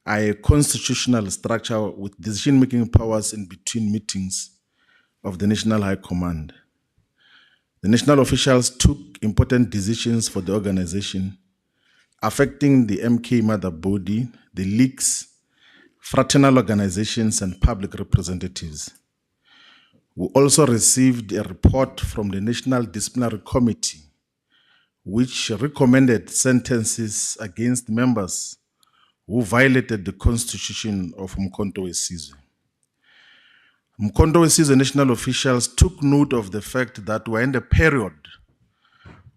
are a constitutional structure with decision-making powers in between meetings of the National High Command. The national officials took important decisions for the organization, affecting the MK mother body, the leagues, fraternal organizations, and public representatives. We also received a report from the National Disciplinary Committee, which recommended sentences against members who violated the constitution of Umkhonto weSizwe. Umkhonto weSizwe national officials took note of the fact that we're in a period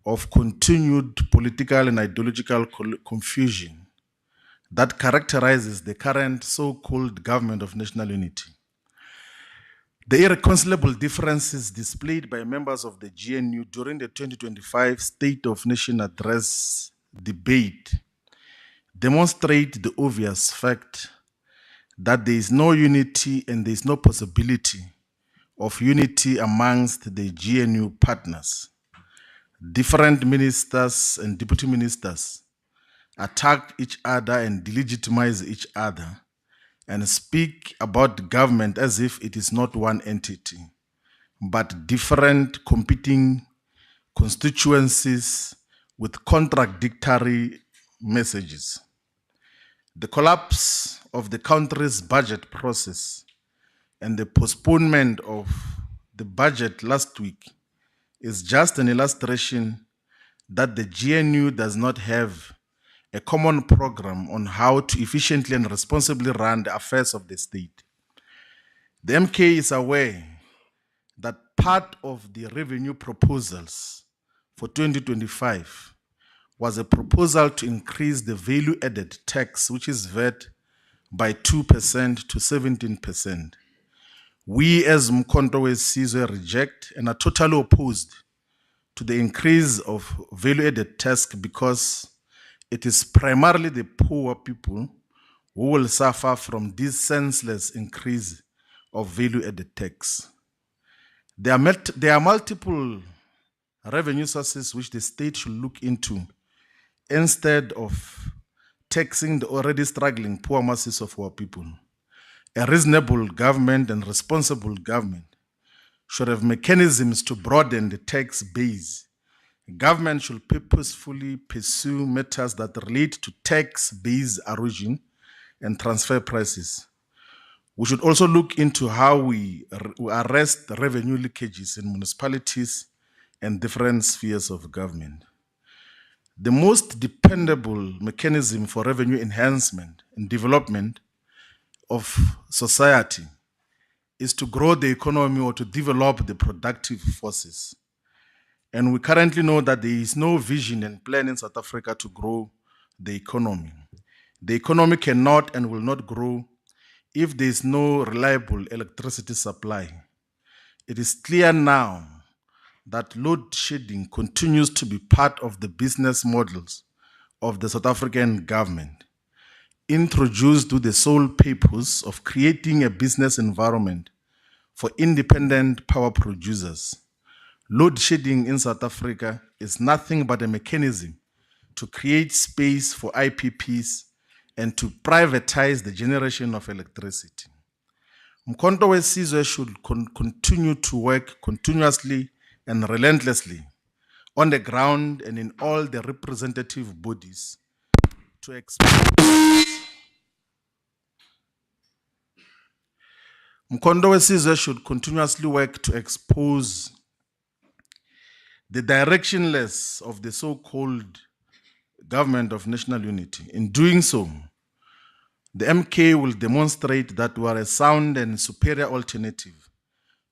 of continued political and ideological confusion that characterizes the current so-called government of national unity. The irreconcilable differences displayed by members of the GNU during the 2025 State of Nation Address debate demonstrate the obvious fact that there is no unity and there is no possibility of unity amongst the GNU partners. Different ministers and deputy ministers attack each other and delegitimize each other and speak about government as if it is not one entity, but different competing constituencies with contradictory messages. The collapse of the country's budget process and the postponement of the budget last week is just an illustration that the GNU does not have a common program on how to efficiently and responsibly run the affairs of the state. The MK is aware that part of the revenue proposals for 2025 was a proposal to increase the value-added tax, which is VAT, by 2% to 17%. We as Umkhonto weSizwe reject and are totally opposed to the increase of value-added tax because it is primarily the poor people who will suffer from this senseless increase of value-added tax. There are multiple revenue sources which the state should look into instead of taxing the already struggling poor masses of our people. A reasonable government and responsible government should have mechanisms to broaden the tax base. Government should purposefully pursue matters that relate to tax base erosion and transfer prices. We should also look into how we arrest revenue leakages in municipalities and different spheres of government. The most dependable mechanism for revenue enhancement and development of society is to grow the economy or to develop the productive forces. And we currently know that there is no vision and plan in South Africa to grow the economy. The economy cannot and will not grow if there is no reliable electricity supply. It is clear now that load shedding continues to be part of the business models of the South African government, introduced with the sole purpose of creating a business environment for independent power producers. Load shedding in South Africa is nothing but a mechanism to create space for IPPs and to privatize the generation of electricity. Umkhonto weSizwe should continue to work continuously and relentlessly on the ground and in all the representative bodies to expose. Umkhonto weSizwe should continuously work to expose the directionless of the so-called government of national unity. In doing so, the MK will demonstrate that we are a sound and superior alternative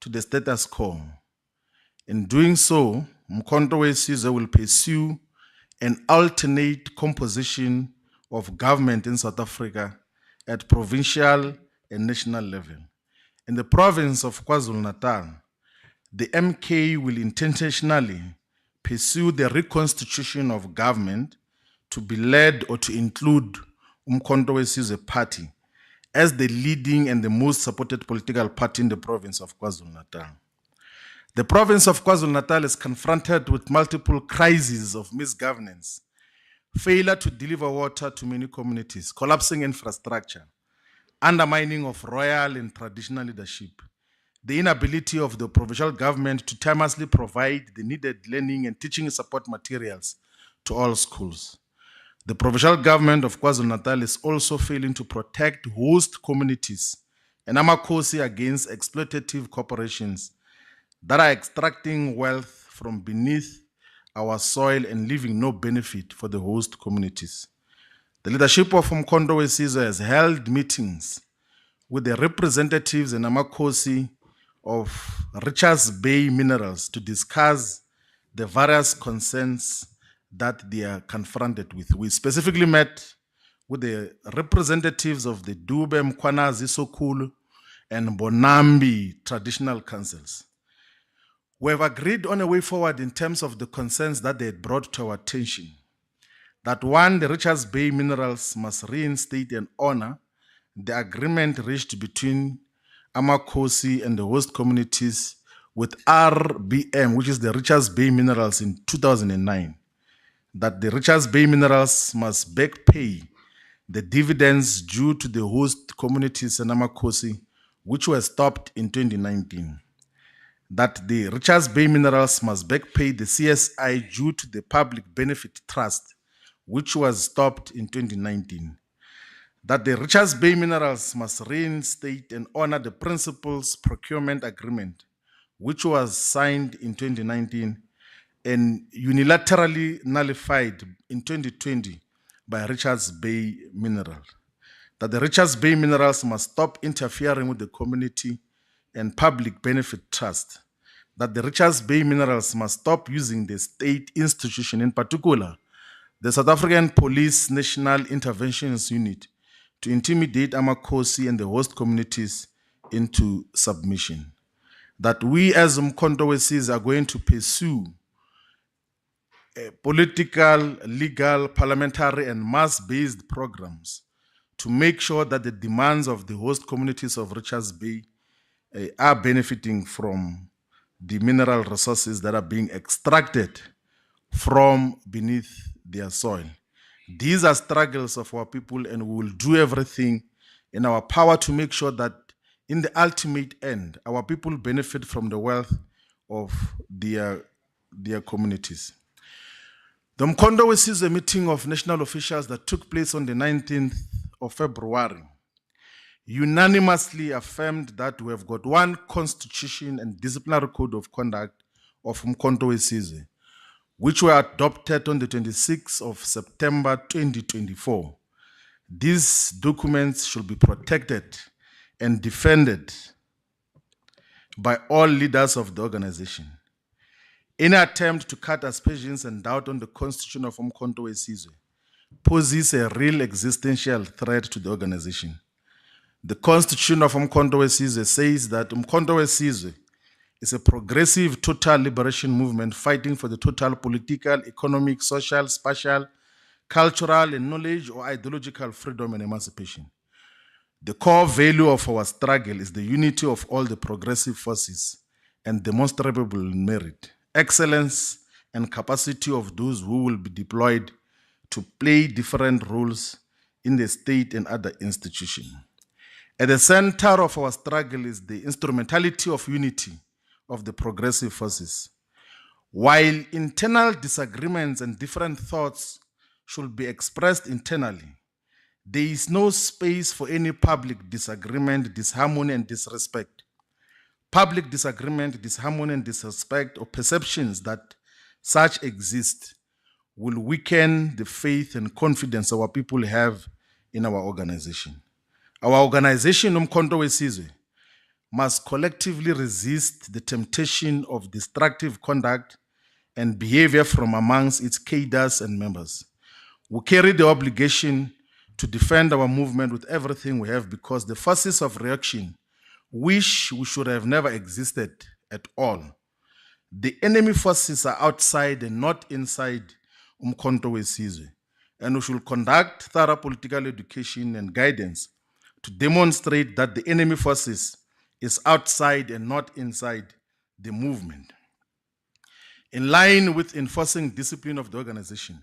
to the status quo. In doing so, Umkhonto weSizwe will pursue an alternate composition of government in South Africa at provincial and national level. In the province of KwaZulu-Natal, the MK will intentionally pursue the reconstitution of government to be led or to include Umkhonto weSizwe party as the leading and the most supported political party in the province of KwaZulu-Natal. The province of KwaZulu-Natal is confronted with multiple crises of misgovernance, failure to deliver water to many communities, collapsing infrastructure, undermining of royal and traditional leadership, the inability of the provincial government to timelessly provide the needed learning and teaching support materials to all schools. The provincial government of KwaZulu-Natal is also failing to protect host communities and Amakosi against exploitative corporations that are extracting wealth from beneath our soil and leaving no benefit for the host communities. The leadership of Umkhonto weSizwe has held meetings with the representatives in Amakosi of Richards Bay Minerals to discuss the various concerns that they are confronted with. We specifically met with the representatives of the Dube, Mkhwanazi, Sokulu, and Bonambi traditional councils. We have agreed on a way forward in terms of the concerns that they had brought to our attention. That one, the Richards Bay Minerals must reinstate and honor the agreement reached between Amakosi and the host communities with RBM, which is the Richards Bay Minerals, in 2009. That the Richards Bay Minerals must back pay the dividends due to the host communities in Amakosi, which were stopped in 2019. That the Richards Bay Minerals must back pay the CSI due to the Public Benefit Trust, which was stopped in 2019. That the Richards Bay Minerals must reinstate and honor the Principals Procurement Agreement, which was signed in 2019 and unilaterally nullified in 2020 by Richards Bay Minerals. That the Richards Bay Minerals must stop interfering with the community and public benefit trust. That the Richards Bay Minerals must stop using the state institution, in particular, the South African Police National Interventions Unit, to intimidate Amakosi and the host communities into submission. That we as Umkhonto weSizwe are going to pursue political, legal, parliamentary, and mass-based programs to make sure that the demands of the host communities of Richards Bay are benefiting from the mineral resources that are being extracted from beneath their soil. These are struggles of our people, and we will do everything in our power to make sure that in the ultimate end, our people benefit from the wealth of their communities. The Umkhonto weSizwe meeting of national officials that took place on the 19th of February unanimously affirmed that we have got one constitution and disciplinary code of conduct of Umkhonto weSizwe, which were adopted on the 26th of September 2024. These documents should be protected and defended by all leaders of the organization. Any attempt to cast aspersions and doubt on the constitution of Umkhonto weSizwe poses a real existential threat to the organization. The constitution of Umkhonto weSizwe says that Umkhonto weSizwe is a progressive total liberation movement fighting for the total political, economic, social, spatial, cultural, and knowledge or ideological freedom and emancipation. The core value of our struggle is the unity of all the progressive forces and demonstrable merit, excellence, and capacity of those who will be deployed to play different roles in the state and other institutions. At the center of our struggle is the instrumentality of unity of the progressive forces. While internal disagreements and different thoughts should be expressed internally, there is no space for any public disagreement, disharmony, and disrespect. Public disagreement, disharmony, and disrespect, or perceptions that such exist, will weaken the faith and confidence our people have in our organization. Our organization, Umkhonto weSizwe, must collectively resist the temptation of destructive conduct and behavior from amongst its cadres and members. We carry the obligation to defend our movement with everything we have, because the forces of reaction wish we should have never existed at all. The enemy forces are outside and not inside Umkhonto weSizwe, and we should conduct thorough political education and guidance to demonstrate that the enemy forces is outside and not inside the movement. In line with enforcing discipline of the organization,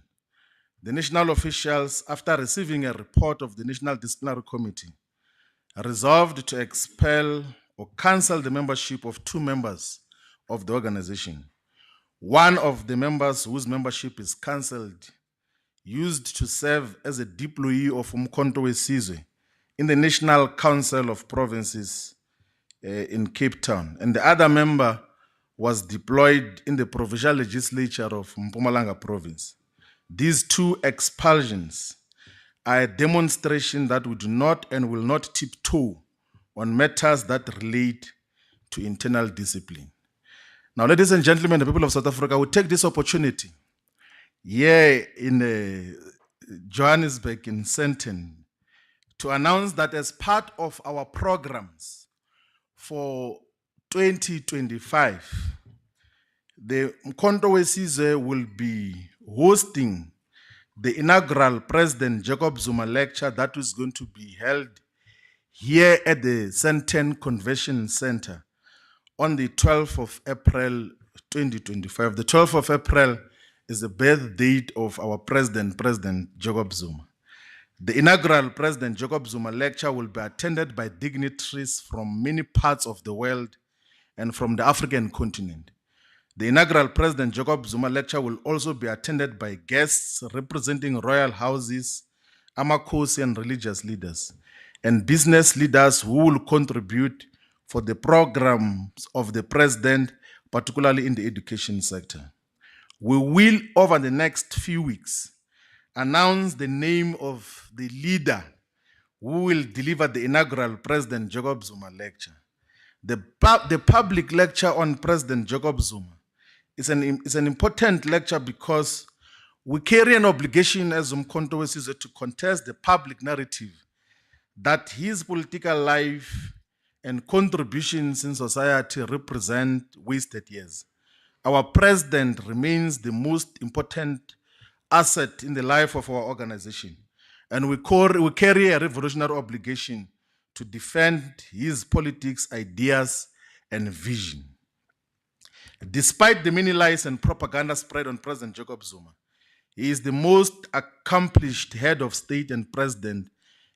The national officials, after receiving a report of the National Disciplinary Committee, resolved to expel or cancel the membership of 2 members of the organization. One of the members whose membership is cancelled used to serve as a deployee of Umkhonto weSizwe in the National Council of Provinces in Cape Town, and the other member was deployed in the provincial legislature of Mpumalanga province. These 2 expulsions are a demonstration that we do not and will not tiptoe on matters that relate to internal discipline. Now, ladies and gentlemen, the people of South Africa, we take this opportunity here in Johannesburg, in Sandton, to announce that as part of our programs for 2025, the Umkhonto weSizwe will be hosting the inaugural President Jacob Zuma lecture that is going to be held here at the Sandton Convention Center on the 12th of April 2025. The 12th of April is the birth date of our President Jacob Zuma. The inaugural President Jacob Zuma lecture will be attended by dignitaries from many parts of the world and from the African continent. The inaugural President Jacob Zuma lecture will also be attended by guests representing royal houses, amakhosi and religious leaders, and business leaders who will contribute for the programs of the President, particularly in the education sector. We will, over the next few weeks, announce the name of the leader who will deliver the inaugural President Jacob Zuma lecture. The public lecture on President Jacob Zuma is an important lecture because we carry an obligation as Umkhonto weSizwe to contest the public narrative that his political life and contributions in society represent wasted years. Our president remains the most important asset in the life of our organization, and we carry a revolutionary obligation to defend his politics, ideas, and vision. Despite the many lies and propaganda spread on President Jacob Zuma, he is the most accomplished head of state and president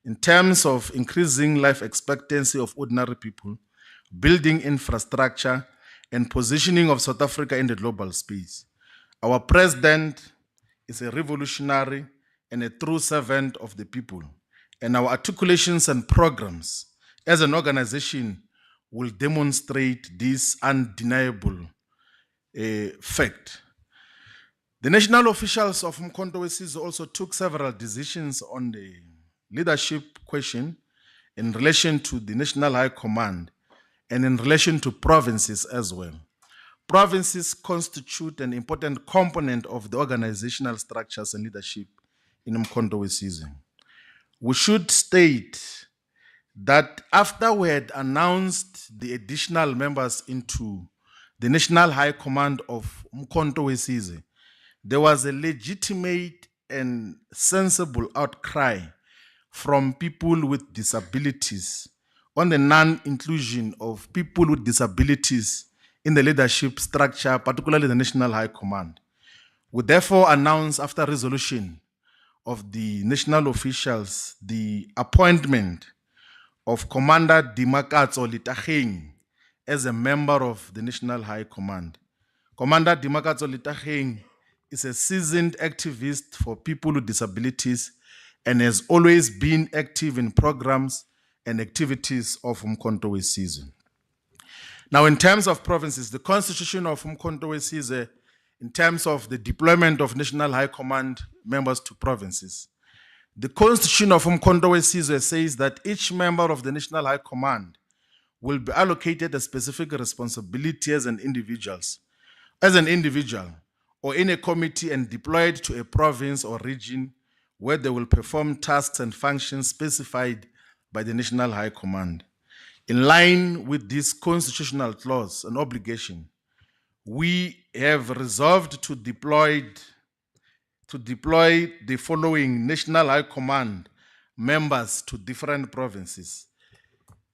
in terms of increasing life expectancy of ordinary people, building infrastructure, and positioning of South Africa in the global space. Our president is a revolutionary and a true servant of the people, and our articulations and programs as an organization will demonstrate this undeniable fact. The national officials of Umkhonto weSizwe also took several decisions on the leadership question in relation to the National High Command and in relation to provinces as well. Provinces constitute an important component of the organizational structures and leadership in Umkhonto weSizwe. We should state that after we had announced the additional members into the National High Command of Umkhonto weSizwe, there was a legitimate and sensible outcry from people with disabilities on the non-inclusion of people with disabilities in the leadership structure, particularly the National High Command. We therefore announce, after resolution of the national officials, the appointment of Commander Dimakatso Litageng as a member of the National High Command. Commander Dimakatso Litageng is a seasoned activist for people with disabilities and has always been active in programs and activities of Umkhonto weSizwe. Now, in terms of provinces, the constitution of Umkhonto weSizwe, in terms of the deployment of National High Command members to provinces, the constitution of Umkhonto weSizwe says that each member of the National High Command will be allocated a specific responsibility as an individual or in a committee and deployed to a province or region where they will perform tasks and functions specified by the National High Command. In line with this constitutional clause and obligation, we have resolved to deploy the following National High Command members to different provinces.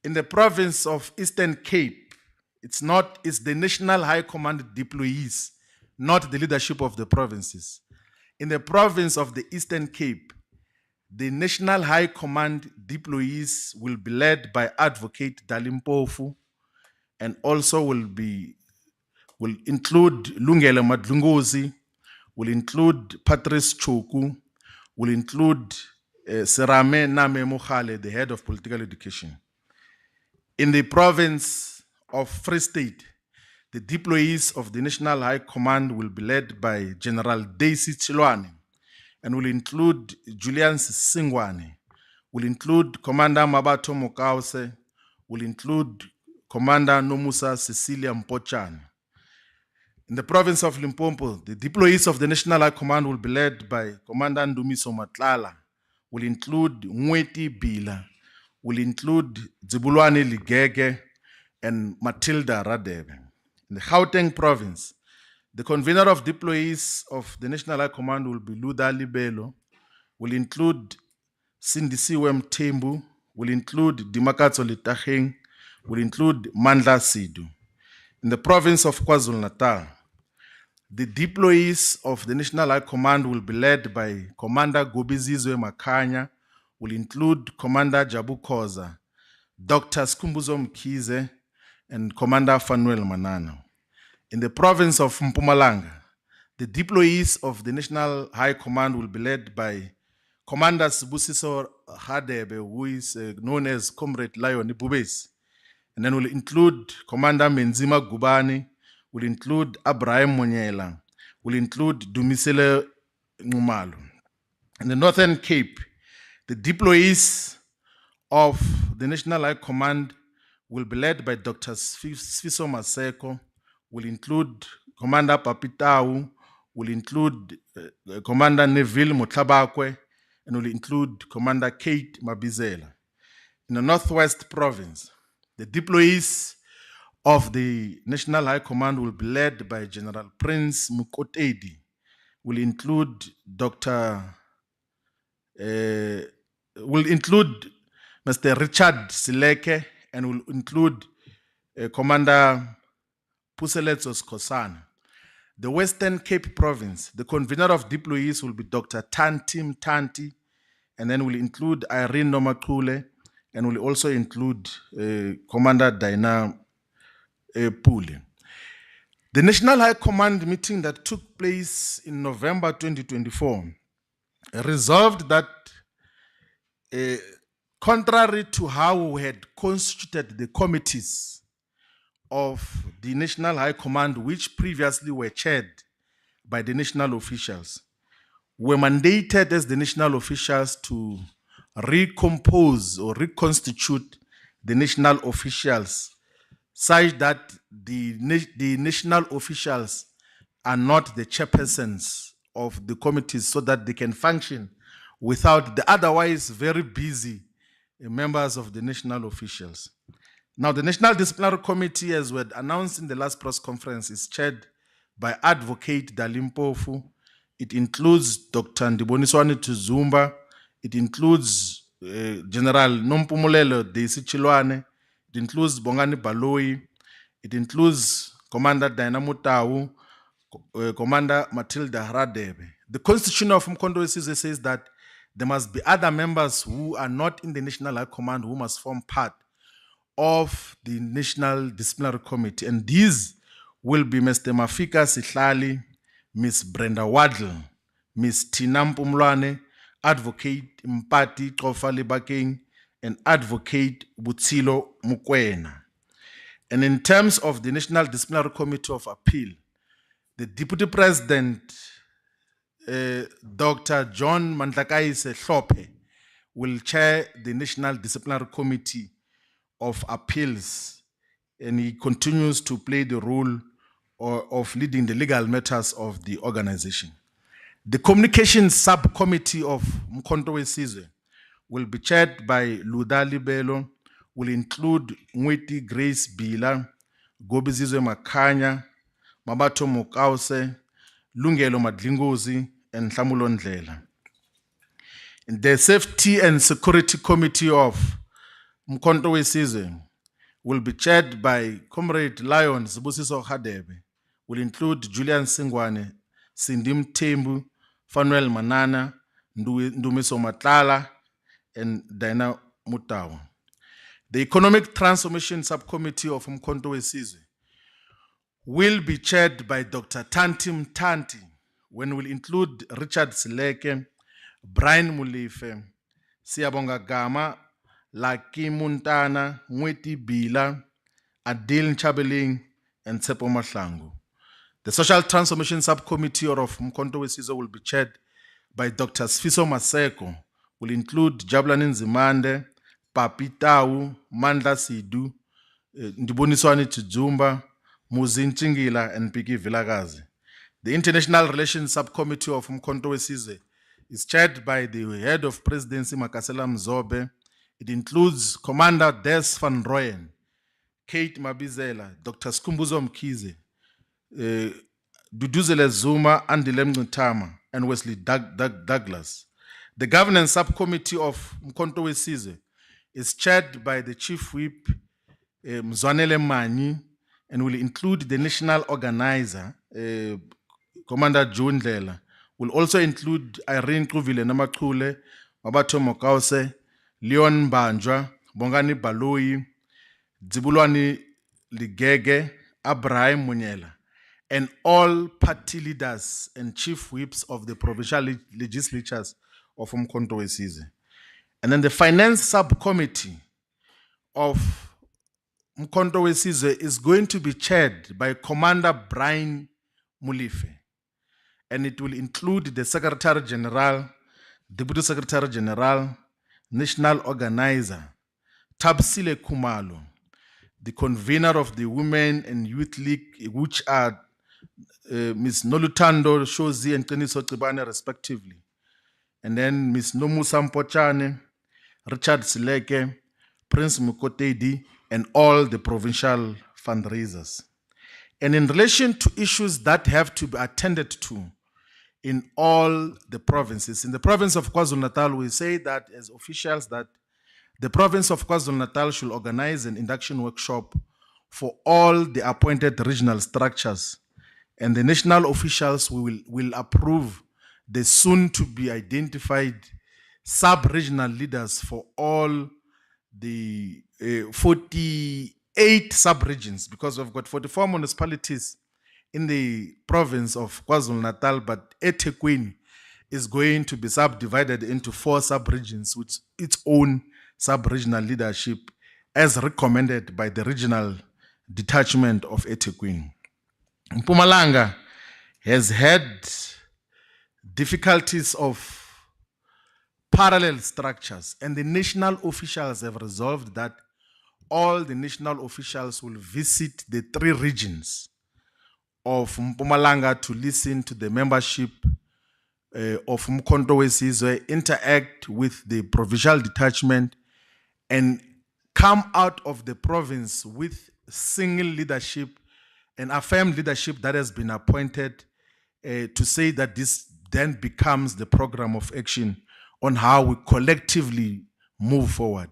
In the province of Eastern Cape, it's the National High Command deployees, not the leadership of the provinces. In the province of the Eastern Cape, the National High Command deployees will be led by Advocate Dalimpofu and also will include Lungele Madlungozi, will include Patrice Choku, will include Serame Name Mohale, the head of political education. In the province of Free State, the deployees of the National High Command will be led by General Daisy Chilwane and will include Julian Singwane, will include Commander Mabato Mokause, will include Commander Nomusa Cecilia Mpochane. In the province of Limpopo, the deployees of the National High Command will be led by Commander Ndumiso Matlala, will include Mweti Bila, will include Zibulwane Ligege and Matilda Radebe. In the Gauteng province, the convener of deployees of the National High Command will be Luda Libelo, will include Sindisiwe Mthembu, will include Dimakatso Litaheng, will include Mandla Sidu. In the province of KwaZulu-Natal, the deployees of the National High Command will be led by Commander Gobizizwe Makanya, will include Commander Jabu Koza, Dr. Skumbuzo Mkize, and Commander Fanuel Manano. In the province of Mpumalanga, the deployees of the National High Command will be led by Commander Sibusiso Hadebe, who is known as Comrade Lion Ibubesi, and then will include Commander Menzima Gubani, will include Abraham Monyela, will include Dumisele Ngumalo. In the Northern Cape, the deployees of the National High Command will be led by Dr. Sfiso Maseko, will include Commander Papitau, will include Commander Neville Mutlabakwe, and will include Commander Kate Mabizela. In the Northwest Province, the deployees of the National High Command will be led by General Prince Mukotedi, will include will include Mr. Richard Sileke, and will include Commander Puseletsos Kosana. The Western Cape Province, the convener of deployees will be Dr. Tantim Tanti, and then will include Irene Nomakule, and will also include Commander Daina Pule. The National High Command meeting that took place in November 2024 resolved that contrary to how we had constituted the committees of the National High Command, which previously were chaired by the national officials, were mandated as the national officials to recompose or reconstitute the national officials such that the national officials are not the chairpersons of the committees, so that they can function without the otherwise very busy members of the national officials. Now, the National Disciplinary Committee, as we had announced in the last press conference, is chaired by Advocate Dalimpofu. It includes Dr. Ndiboniswani Tuzumba. It includes General Nompumulelo Desi Chilwane. It includes Bongani Baloi. It includes Commander Dynamo Tau, Commander Matilda Radebe. The Constitution of Mkondo says that there must be other members who are not in the National High Command who must form part of the National Disciplinary Committee. And these will be Mr. Mafika Sihlali, Ms. Brenda Waddle, Ms. Tina Mpumlwane, Advocate Mpati Xofali Bakeng, and Advocate Butsilo Mukwena. And in terms of the National Disciplinary Committee of Appeal, the Deputy President, Dr. John Mandlakaise Hlope, will chair the National Disciplinary Committee of Appeals, and he continues to play the role of leading the legal matters of the organization. The Communications Subcommittee of Mkhonto Wesizwe will be chaired by Luda Libelo, will include Mweti Grace Bila, Gobizizwe Makanya, Mabato Mokause, Lungelo Madlingozi, and Tlamulo Ndlela. In the Safety and Security Committee of Mkhonto Wesizwe will be chaired by Comrade Lion Zibusiso Hadebe, will include Julian Singwane, Sindim Tembu, Fanuel Manana, Ndumiso Matlala, and Dina Mutawa. The Economic Transformation Subcommittee of Umkhonto Wesizwe will be chaired by Dr. Tantim Tanti, when will include Richard Sileke, Brian Mulife, Siyabonga Gama, Laki Muntana, Mweti Bila, Adil Chabeling, and Tsepo Mahlangu. The Social Transformation Subcommittee of Umkhonto Wesizwe will be chaired by Dr. Sfiso Maseko, will include Jabulani Nzimande, Papi Tau, Mandla Sidu, Ndiboniswani Tujumba, Muzi Nchingila, and Piki Vilakazi. The International Relations Subcommittee of Umkhonto Wesizwe is chaired by the head of presidency, Makasela Mzobe. It includes Commander Des van Rooyen, Kate Mabizela, Dr. Skumbuzo Mkize, Duduzile Zuma, Andile Mngutama, and Wesley Douglas. The governance subcommittee of Umkhonto Wesizwe is chaired by the chief whip, Mzwanele Mani, and will include the national organizer, Commander John Lela. Will also include Irene Kuvile Namakule, Mabato Mokause, Leon Banjwa, Bongani Baloyi, Dzibulwani Ligege, Abraham Munyela, and all party leaders and chief whips of the provincial legislatures of Umkhonto Wesizwe. And then the finance subcommittee of Umkhonto Wesizwe is going to be chaired by Commander Brian Mulife. And it will include the Secretary General, Deputy Secretary General, National Organizer, Tabsile Kumalo, the convener of the Women and Youth League, which are Ms. Nolutando Shozi and Teniso Tibane, respectively. And then Ms. Nomu Sampochane, Richard Sileke, Prince Mukotedi, and all the provincial fundraisers. And in relation to issues that have to be attended to in all the provinces, in the province of KwaZulu-Natal, we say that as officials that the province of KwaZulu-Natal should organize an induction workshop for all the appointed regional structures, and the national officials will approve the soon to be identified sub-regional leaders for all the 48 sub-regions, because we've got 44 municipalities in the province of KwaZulu-Natal, but eThekwini is going to be subdivided into 4 sub-regions with its own sub-regional leadership as recommended by the regional detachment of eThekwini. Mpumalanga has had difficulties of parallel structures, and the national officials have resolved that all the national officials will visit the 3 regions of Mpumalanga to listen to the membership of Umkhonto Wesizwe, interact with the provincial detachment, and come out of the province with single leadership and affirm leadership that has been appointed to say that this then becomes the program of action on how we collectively move forward.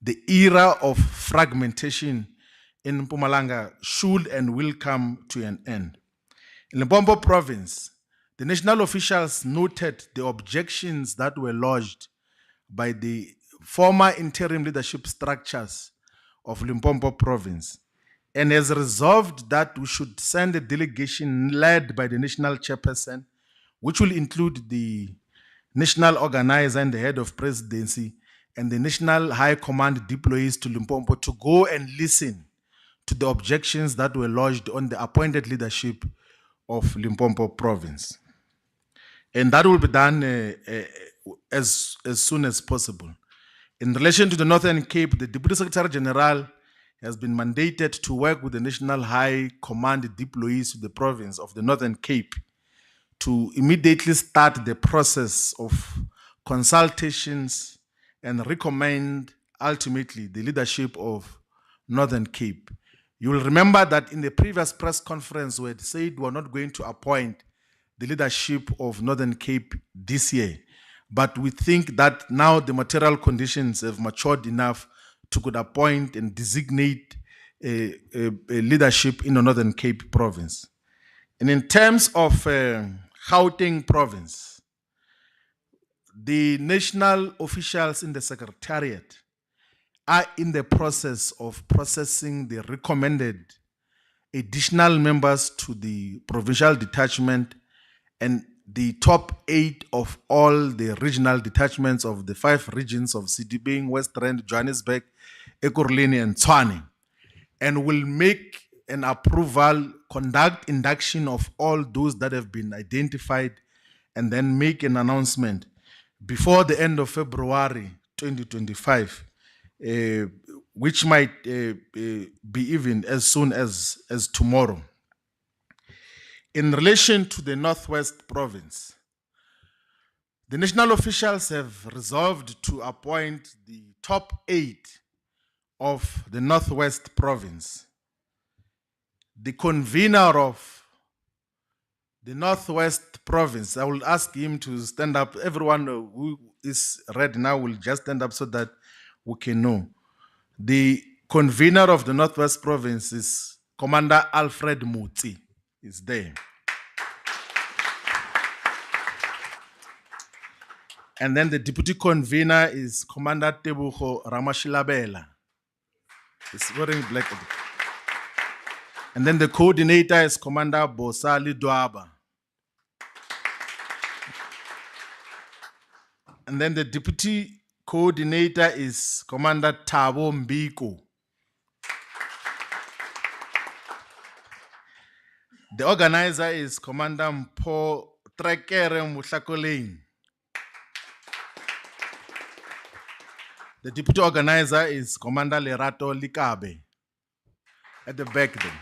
The era of fragmentation in Mpumalanga should and will come to an end. In Limpopo province, the national officials noted the objections that were lodged by the former interim leadership structures of Limpopo province, and has resolved that we should send a delegation led by the national chairperson, which will include the national organizer and the head of presidency and the national high command deployees to Limpopo to go and listen to the objections that were lodged on the appointed leadership of Limpopo province. And that will be done as soon as possible. In relation to the Northern Cape, the Deputy Secretary General has been mandated to work with the National High Command deployees to the province of the Northern Cape to immediately start the process of consultations and recommend ultimately the leadership of Northern Cape. You will remember that in the previous press conference we had said we are not going to appoint the leadership of Northern Cape this year, but we think that now the material conditions have matured enough to could appoint and designate a leadership in the Northern Cape province. And in terms of Gauteng province, The national officials in the secretariat are in the process of processing the recommended additional members to the provincial detachment and the top 8 of all the regional detachments of the 5 regions of City being West Rand, Johannesburg, Ekurhuleni, and Tshwane, and will make an approval, conduct induction of all those that have been identified, and then make an announcement before the end of February 2025, which might be even as soon as tomorrow. In relation to the Northwest Province, the national officials have resolved to appoint the top 8 of the Northwest Province. The convener of the Northwest Province, I will ask him to stand up. Everyone who is ready now will just stand up so that we can know. The convener of the Northwest Province is Commander Alfred Mutsi. Is there. And then the deputy convener is Commander Tebuho Ramashilabela. He's wearing black. And then the coordinator is Commander Bosali Dwaba. And then the deputy coordinator is Commander Thabo Mbiko. The organizer is Commander Mpo Trekere Mutlakoleng. The deputy organizer is Commander Lerato Likabe. At the back then.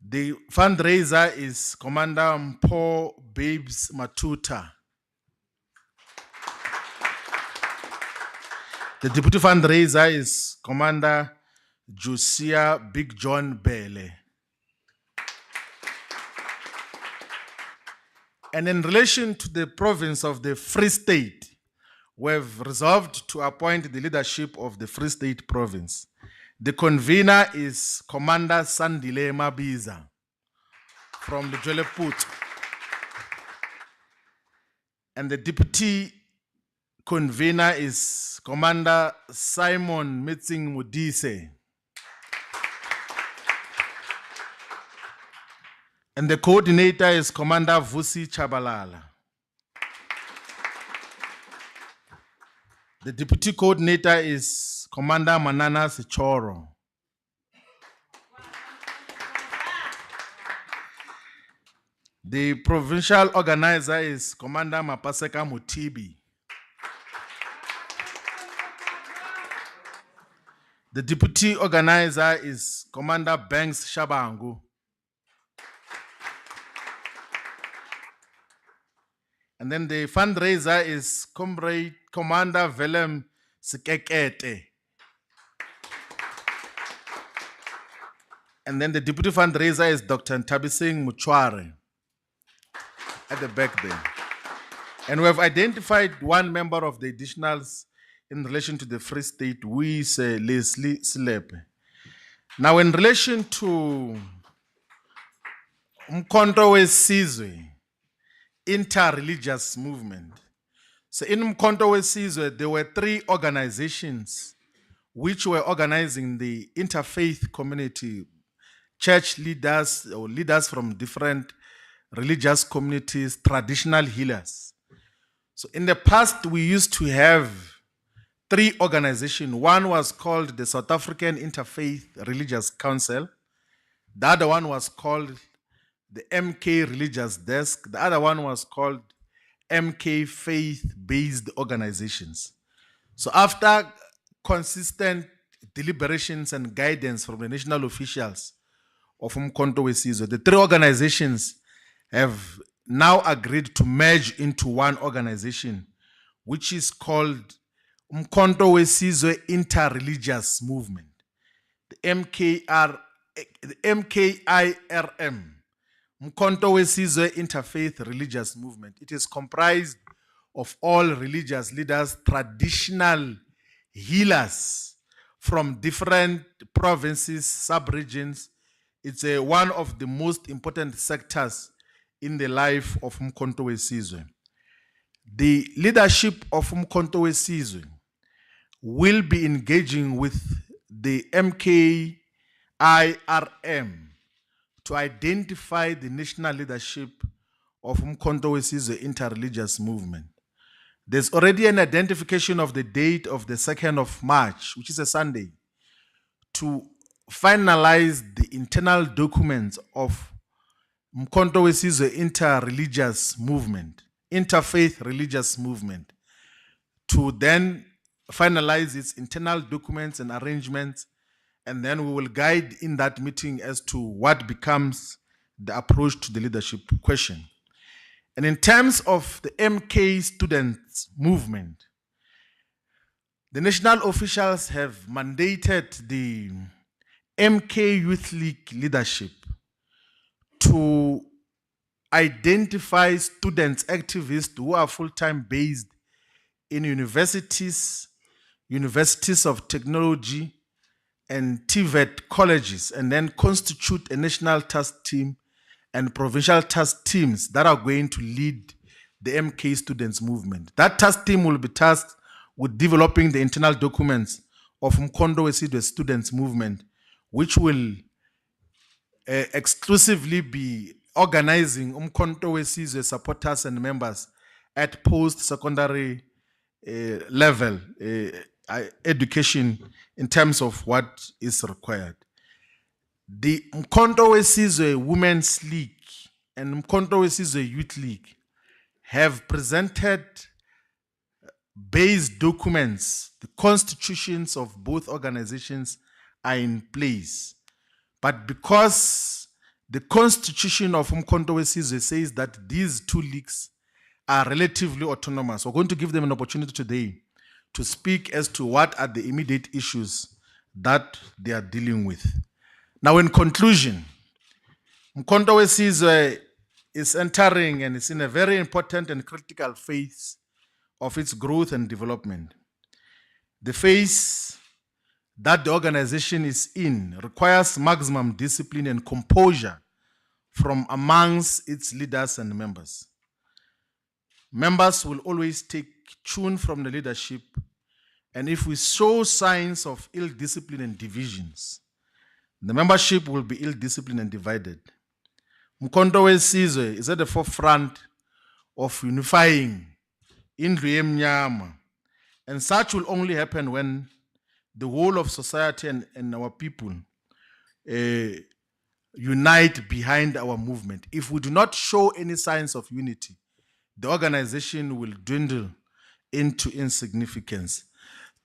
The fundraiser is Commander Mpo Babes Matuta. The deputy fundraiser is Commander Josia Big John Bele. And in relation to the province of the Free State, we've resolved to appoint the leadership of the Free State province. The convener is Commander Sandile Mabiza from the Joleput. And the deputy convener is Commander Simon Mitsing Mudise. And the coordinator is Commander Vusi Chabalala. The deputy coordinator is Commander Manana Sichoro. The provincial organizer is Commander Mapaseka Mutibi. The deputy organizer is Commander Banks Shabangu. And then the fundraiser is Comrade Commander Willem Sikekete. And then the deputy fundraiser is Dr. Ntabising Muchware at the back there. And we have identified one member of the additionals in relation to the Free State, who is Leslie Slepe. Now, in relation to Mkhonto Wesizwe, inter-religious movement. So in Mkhonto Wesizwe, there were 3 organizations which were organizing the interfaith community, church leaders or leaders from different religious communities, traditional healers. So in the past, we used to have 3 organizations. One was called the South African Interfaith Religious Council. The other one was called the MK Religious Desk. The other one was called MK Faith-Based Organizations. So after consistent deliberations and guidance from the national officials of Mkhonto Wesizwe, the 3 organizations have now agreed to merge into one organization, which is called Mkhonto Wesizwe Inter-Religious Movement, the MKIRM. Mkhonto Wesizwe Interfaith Religious Movement. It is comprised of all religious leaders, traditional healers from different provinces, sub-regions. It's one of the most important sectors in the life of Umkhonto weSizwe. The leadership of Umkhonto weSizwe will be engaging with the MKIRM to identify the national leadership of Umkhonto weSizwe interreligious movement. There's already an identification of the date of the 2nd of March, which is a Sunday, to finalize the internal documents of Umkhonto weSizwe interreligious movement, interfaith religious movement, to then finalize its internal documents and arrangements, and then we will guide in that meeting as to what becomes the approach to the leadership question. And in terms of the MK students movement, the national officials have mandated the MK Youth League leadership to identify students, activists who are full-time based in universities, universities of technology, and TVET colleges, and then constitute a national task team and provincial task teams that are going to lead the MK students movement. That task team will be tasked with developing the internal documents of Umkhonto weSizwe students movement, which will exclusively be organizing Umkhonto weSizwe supporters and members at post-secondary level education in terms of what is required. The Umkhonto weSizwe Women's League and Umkhonto weSizwe Youth League have presented base documents. The constitutions of both organizations are in place. But because the constitution of Umkhonto weSizwe says that these two leagues are relatively autonomous, we're going to give them an opportunity today to speak as to what are the immediate issues that they are dealing with. Now, in conclusion, Umkhonto weSizwe is entering and is in a very important and critical phase of its growth and development. The phase that the organization is in requires maximum discipline and composure from amongst its leaders and members. Members will always take tune from the leadership, and if we show signs of ill discipline and divisions, the membership will be ill disciplined and divided. Umkhonto weSizwe is at the forefront of unifying Indlu Emnyama, and such will only happen when the whole of society and our people unite behind our movement. If we do not show any signs of unity, the organization will dwindle into insignificance.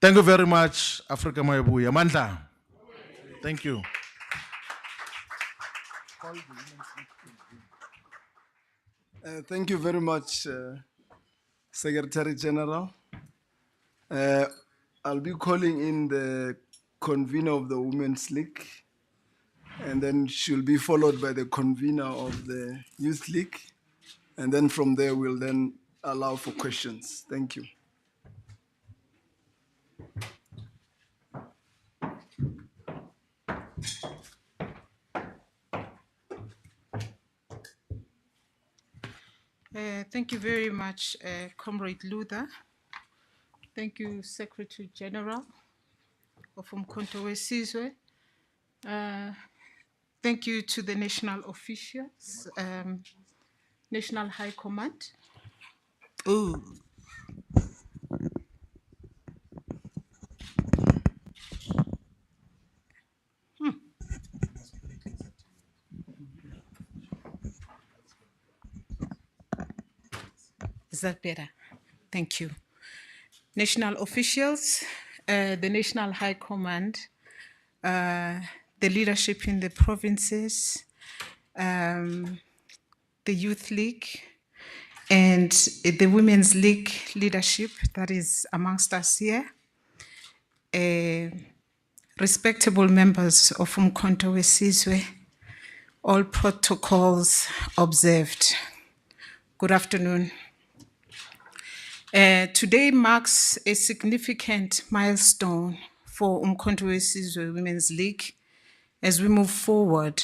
Thank you very much, Africa Mayabuya. Mandla. Thank you. Thank you very much, Secretary General. I'll be calling in the convener of the Women's League, and then she'll be followed by the convener of the Youth League, and then from there we'll then allow for questions. Thank you. Thank you very much, Comrade Luther. Thank you, Secretary General of Umkhonto weSizwe. Thank you to the national officials, National High Command. Ooh. Is that better? Thank you. National officials, the National High Command, the leadership in the provinces, the Youth League, and the Women's League leadership that is amongst us here, respectable members of Umkhonto weSizwe, all protocols observed. Good afternoon. Today marks a significant milestone for Umkhonto weSizwe Women's League as we move forward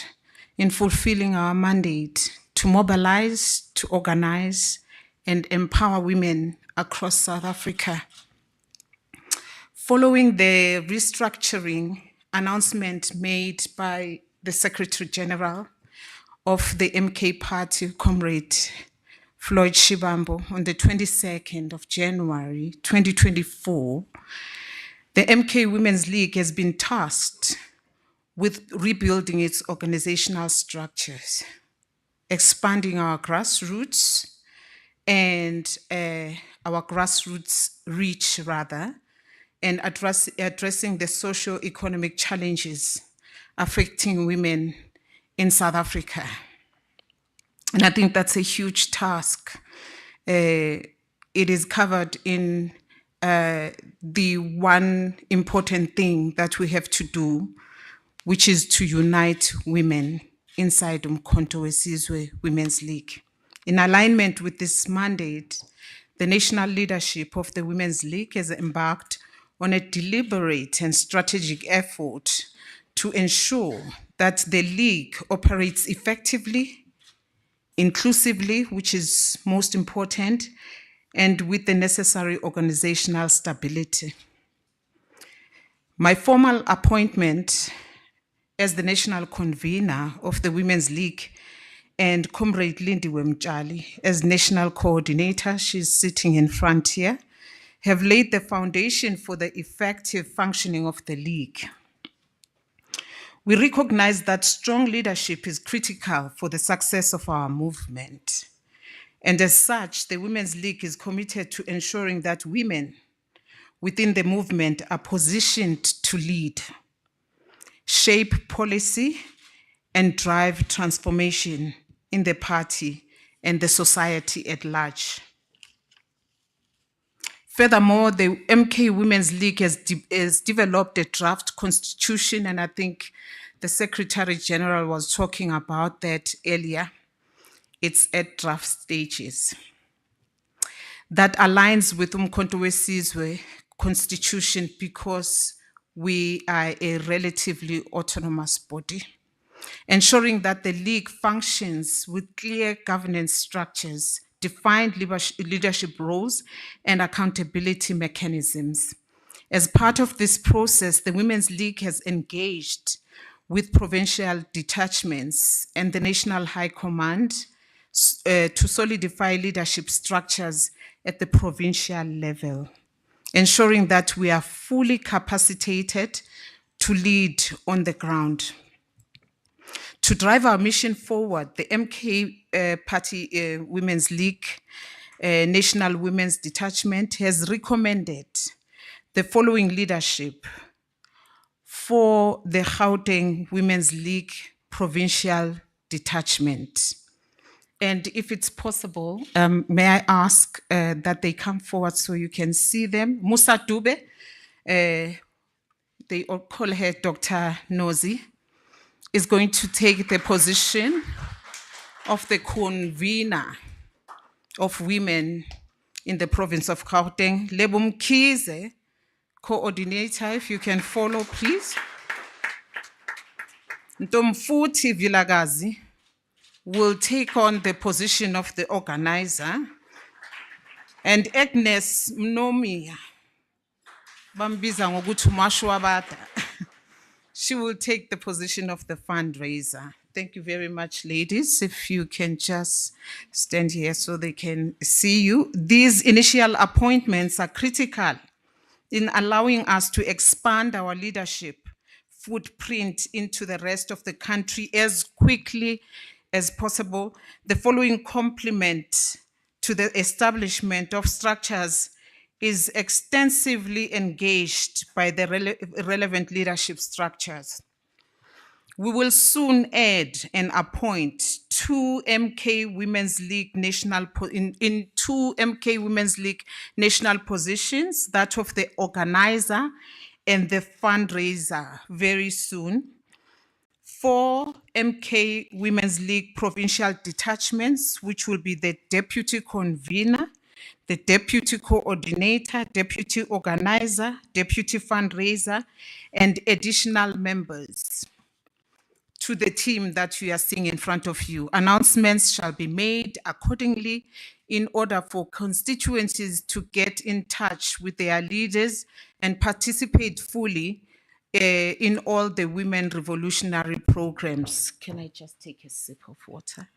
in fulfilling our mandate to mobilize, to organize, and empower women across South Africa. Following the restructuring announcement made by the Secretary General of the MK Party, Comrade Floyd Shivambu, on the 22nd of January 2024, the MK Women's League has been tasked with rebuilding its organizational structures, expanding our grassroots and our grassroots reach, rather, and addressing the socio-economic challenges affecting women in South Africa. And I think that's a huge task. It is covered in the one important thing that we have to do, which is to unite women inside Umkhonto weSizwe Women's League. In alignment with this mandate, the national leadership of the Women's League has embarked on a deliberate and strategic effort to ensure that the League operates effectively, inclusively, which is most important, and with the necessary organizational stability. My formal appointment as the national convener of the Women's League and Comrade Lindiwe Mtshali as national coordinator, she's sitting in front here, have laid the foundation for the effective functioning of the League. We recognize that strong leadership is critical for the success of our movement. And as such, the Women's League is committed to ensuring that women within the movement are positioned to lead, shape policy, and drive transformation in the party and the society at large. Furthermore, the MK Women's League has developed a draft constitution, and I think the Secretary General was talking about that earlier. It's at draft stages. That aligns with Umkhonto weSizwe constitution because we are a relatively autonomous body, ensuring that the League functions with clear governance structures, defined leadership roles, and accountability mechanisms. As part of this process, the Women's League has engaged with provincial detachments and the National High Command to solidify leadership structures at the provincial level, ensuring that we are fully capacitated to lead on the ground. To drive our mission forward, the MK Party Women's League National Women's Detachment has recommended the following leadership for the Gauteng Women's League Provincial Detachment. And if it's possible, may I ask that they come forward so you can see them. Musa Dube, they all call her Dr. Nozi, is going to take the position of the convener of women in the province of Gauteng. Lebum Kize, coordinator, if you can follow, please. Ntomfuthi Vilagazi will take on the position of the organizer, and Agnes Mnomia, bambiza ngokuthi umashwabata, she will take the position of the fundraiser. Thank you very much, ladies. If you can just stand here so they can see you. These initial appointments are critical in allowing us to expand our leadership footprint into the rest of the country as quickly as possible. The following complement to the establishment of structures is extensively engaged by the relevant leadership structures. We will soon add and appoint two MK Women's League national in two MK Women's League national positions, that of the organizer and the fundraiser very soon. 4 MK Women's League provincial detachments, which will be the deputy convener, the deputy coordinator, deputy organizer, deputy fundraiser, and additional members. to the team that you are seeing in front of you. Announcements shall be made accordingly in order for constituencies to get in touch with their leaders and participate fully in all the women revolutionary programs. Can I just take a sip of water?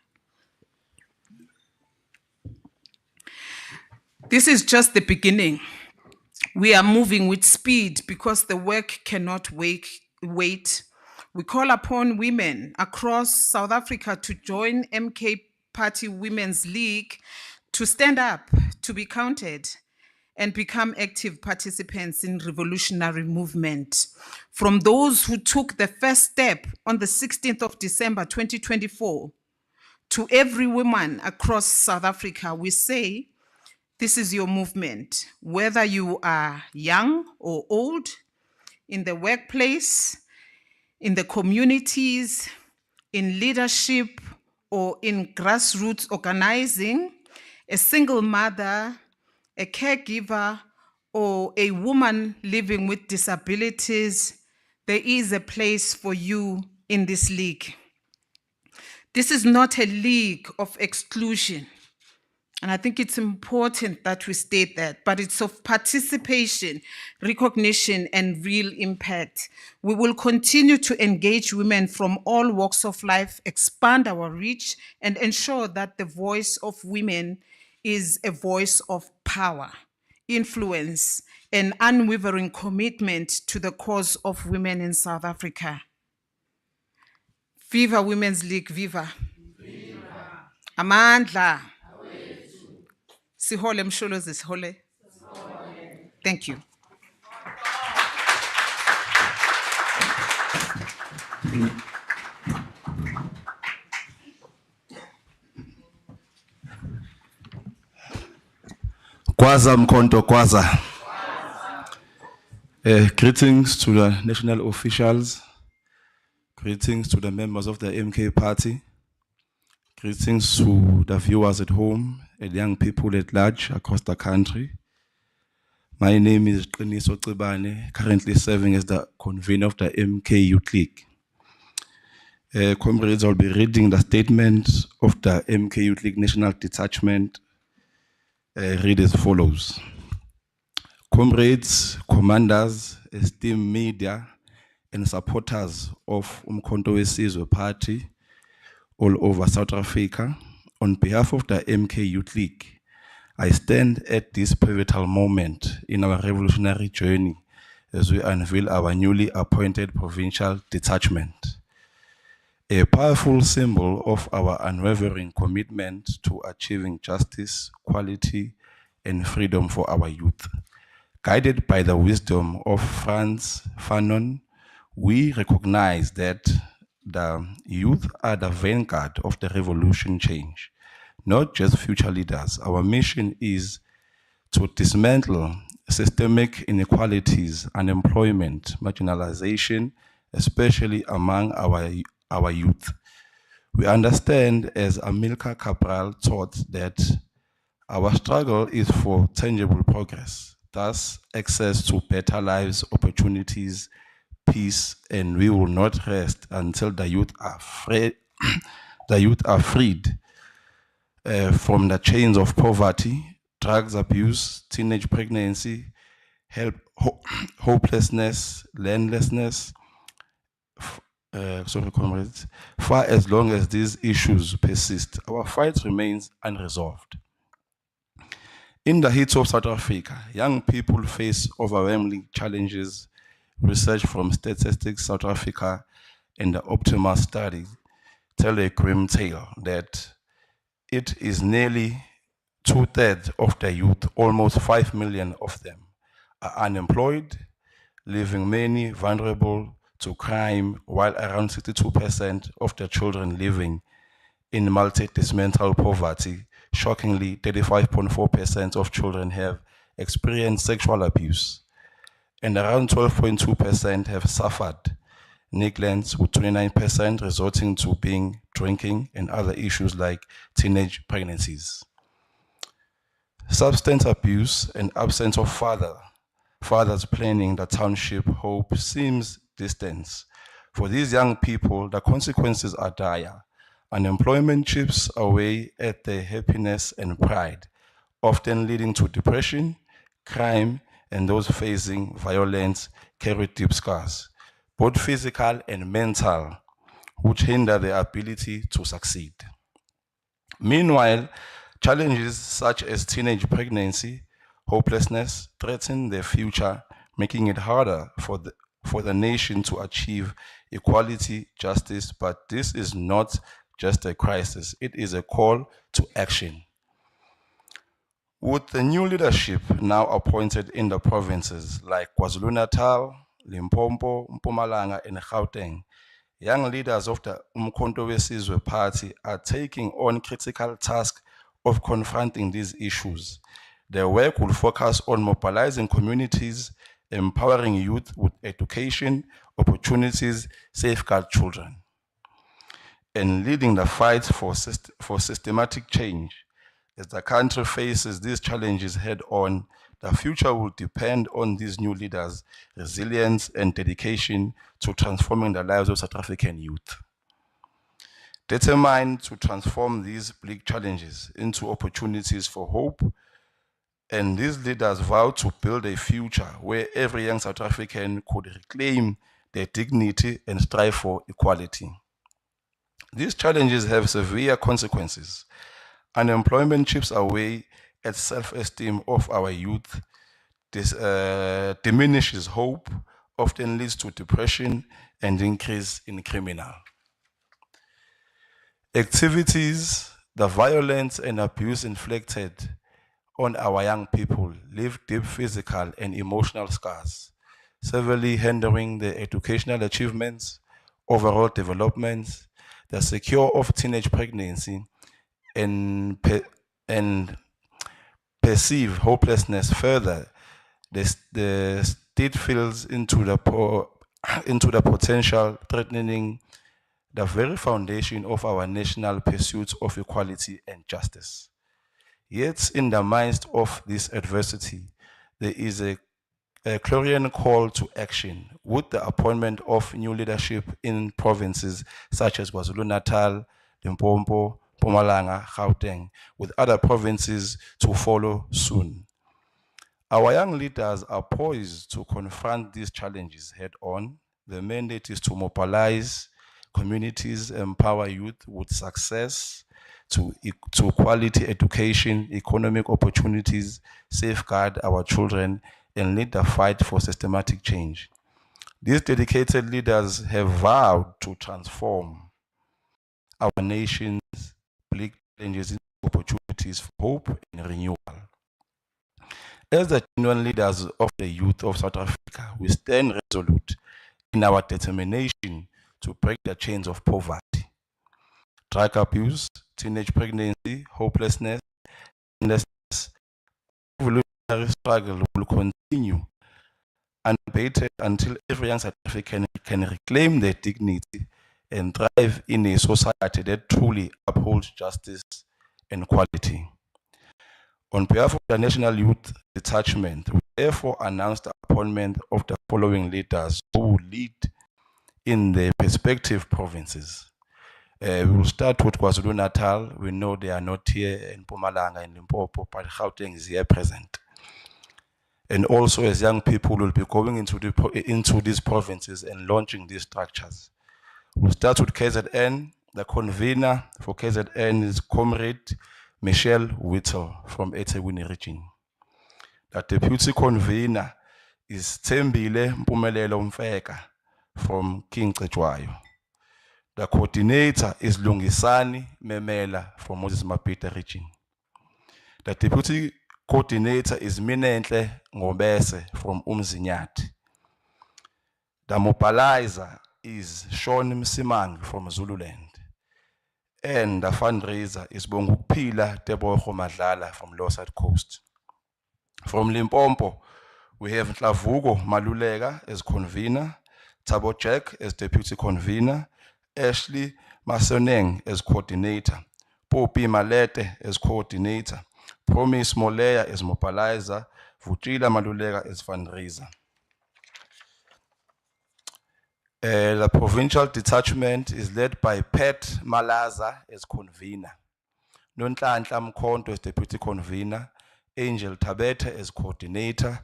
This is just the beginning. We are moving with speed because the work cannot wait. We call upon women across South Africa to join MK Party Women's League to stand up, to be counted, and become active participants in revolutionary movement. From those who took the first step on the 16th of December 2024, to every woman across South Africa, we say, this is your movement, whether you are young or old, in the workplace, in the communities, in leadership, or in grassroots organizing, a single mother, a caregiver, or a woman living with disabilities, there is a place for you in this league. This is not a league of exclusion. And I think it's important that we state that, but it's of participation, recognition, and real impact. We will continue to engage women from all walks of life, expand our reach, and ensure that the voice of women is a voice of power, influence, and unwavering commitment to the cause of women in South Africa. Viva Women's League, viva. Viva. Amandla. Sihole Msholozi, sihole. Thank you. Kwaza Mkonto Kwaza. Greetings to the national officials. Greetings to the members of the MK Party. Greetings to the viewers at home and young people at large across the country. My name is Qiniso Cebane, currently serving as the convener of the MK Youth League. Comrades, I'll be reading the statement of the MK Youth League National Detachment. Read as follows. Comrades, commanders, esteemed media, and supporters of Umkhonto weSizwe Party all over South Africa, on behalf of the MK Youth League, I stand at this pivotal moment in our revolutionary journey as we unveil our newly appointed provincial detachment, a powerful symbol of our unwavering commitment to achieving justice, quality, and freedom for our youth. Guided by the wisdom of Frantz Fanon, we recognize that the youth are the vanguard of the revolution change, not just future leaders. Our mission is to dismantle systemic inequalities, unemployment, marginalization, especially among our youth. We understand, as Amilcar Cabral taught, that our struggle is for tangible progress, thus access to better lives, opportunities, peace, and we will not rest until the youth are freed from the chains of poverty, drugs abuse, teenage pregnancy, hopelessness, landlessness. Sorry, comrades. For as long as these issues persist, our fight remains unresolved. In the heat of South Africa, young people face overwhelming challenges. Research from Statistics South Africa and the Optima study tell a grim tale that it is nearly 2/3 of the youth, almost 5 million of them, are unemployed, leaving many vulnerable to crime, while around 62% of the children living in multi-dismental poverty. Shockingly, 35.4% of children have experienced sexual abuse, and around 12.2% have suffered neglect, with 29% resorting to drinking, and other issues like teenage pregnancies. Substance abuse and absence of fathers planning the township hope seems distant, For these young people, the consequences are dire. Unemployment chips away at their happiness and pride, often leading to depression, crime, and those facing violence carry deep scars, both physical and mental, which hinder their ability to succeed. Meanwhile, challenges such as teenage pregnancy, hopelessness threaten their future, making it harder for the nation to achieve equality, justice. But this is not just a crisis, it is a call to action. With the new leadership now appointed in the provinces like KwaZulu-Natal, Limpopo, Mpumalanga, and Gauteng, young leaders of the Umkhonto weSizwe Party are taking on critical task of confronting these issues. Their work will focus on mobilizing communities, empowering youth with education, opportunities, safeguard children, and leading the fight for systematic change. As the country faces these challenges head on, the future will depend on these new leaders' resilience and dedication to transforming the lives of South African youth. Determined to transform these bleak challenges into opportunities for hope, and these leaders vow to build a future where every young South African could reclaim their dignity and strive for equality. These challenges have severe consequences. Unemployment chips away at self-esteem of our youth, diminishes hope, often leads to depression and increase in criminal activities. The violence and abuse inflicted on our young people leave deep physical and emotional scars, severely hindering their educational achievements, overall development, the secure of teenage pregnancy, and perceive hopelessness further. The state feels into the potential, threatening the very foundation of our national pursuit of equality and justice. Yet, in the midst of this adversity, there is a clarion call to action with the appointment of new leadership in provinces such as KwaZulu-Natal, Limpopo, Mpumalanga, Gauteng, with other provinces to follow soon. Our young leaders are poised to confront these challenges head on. The mandate is to mobilize communities, empower youth with success, to quality education, economic opportunities, safeguard our children, and lead the fight for systematic change. These dedicated leaders have vowed to transform our nation's bleak challenges into opportunities for hope and renewal. As the genuine leaders of the youth of South Africa, we stand resolute in our determination to break the chains of poverty, drug abuse, teenage pregnancy, hopelessness, and the evolutionary struggle will continue unabated until every young South African can reclaim their dignity and thrive in a society that truly upholds justice and equality. On behalf of the National Youth Detachment, we therefore announce the appointment of the following leaders who will lead in the respective provinces. We will start with KwaZulu-Natal. We know they are not here in Mpumalanga and Limpopo, but Gauteng is here present. And also, as young people, will be going into these provinces and launching these structures. We'll start with KZN. The convener for KZN is Comrade Michelle Whittle from eThekwini region. The deputy convener is Tembile Mpumelelo Mfeka from King Cetshwayo. The coordinator is Lungisani Memela from Moses Mapita region. The deputy coordinator is Minenhle Ngobese from Umzinyati. The mobilizer is Sean Msimang from Zululand. And the fundraiser is Bongukpila Tebogo Madlala from Lower Side Coast. From Limpopo, we have Tlavugo Malulega as convener, Tabo Jack as deputy convener, Ashley Masoneng as coordinator, Popi Malete as coordinator, Promise Moleya as mobilizer, Vutila Malulega as fundraiser. The provincial detachment is led by Pat Malaza as convener, Nonhlanhla Mkhonto as deputy convener, Angel Tabete as coordinator,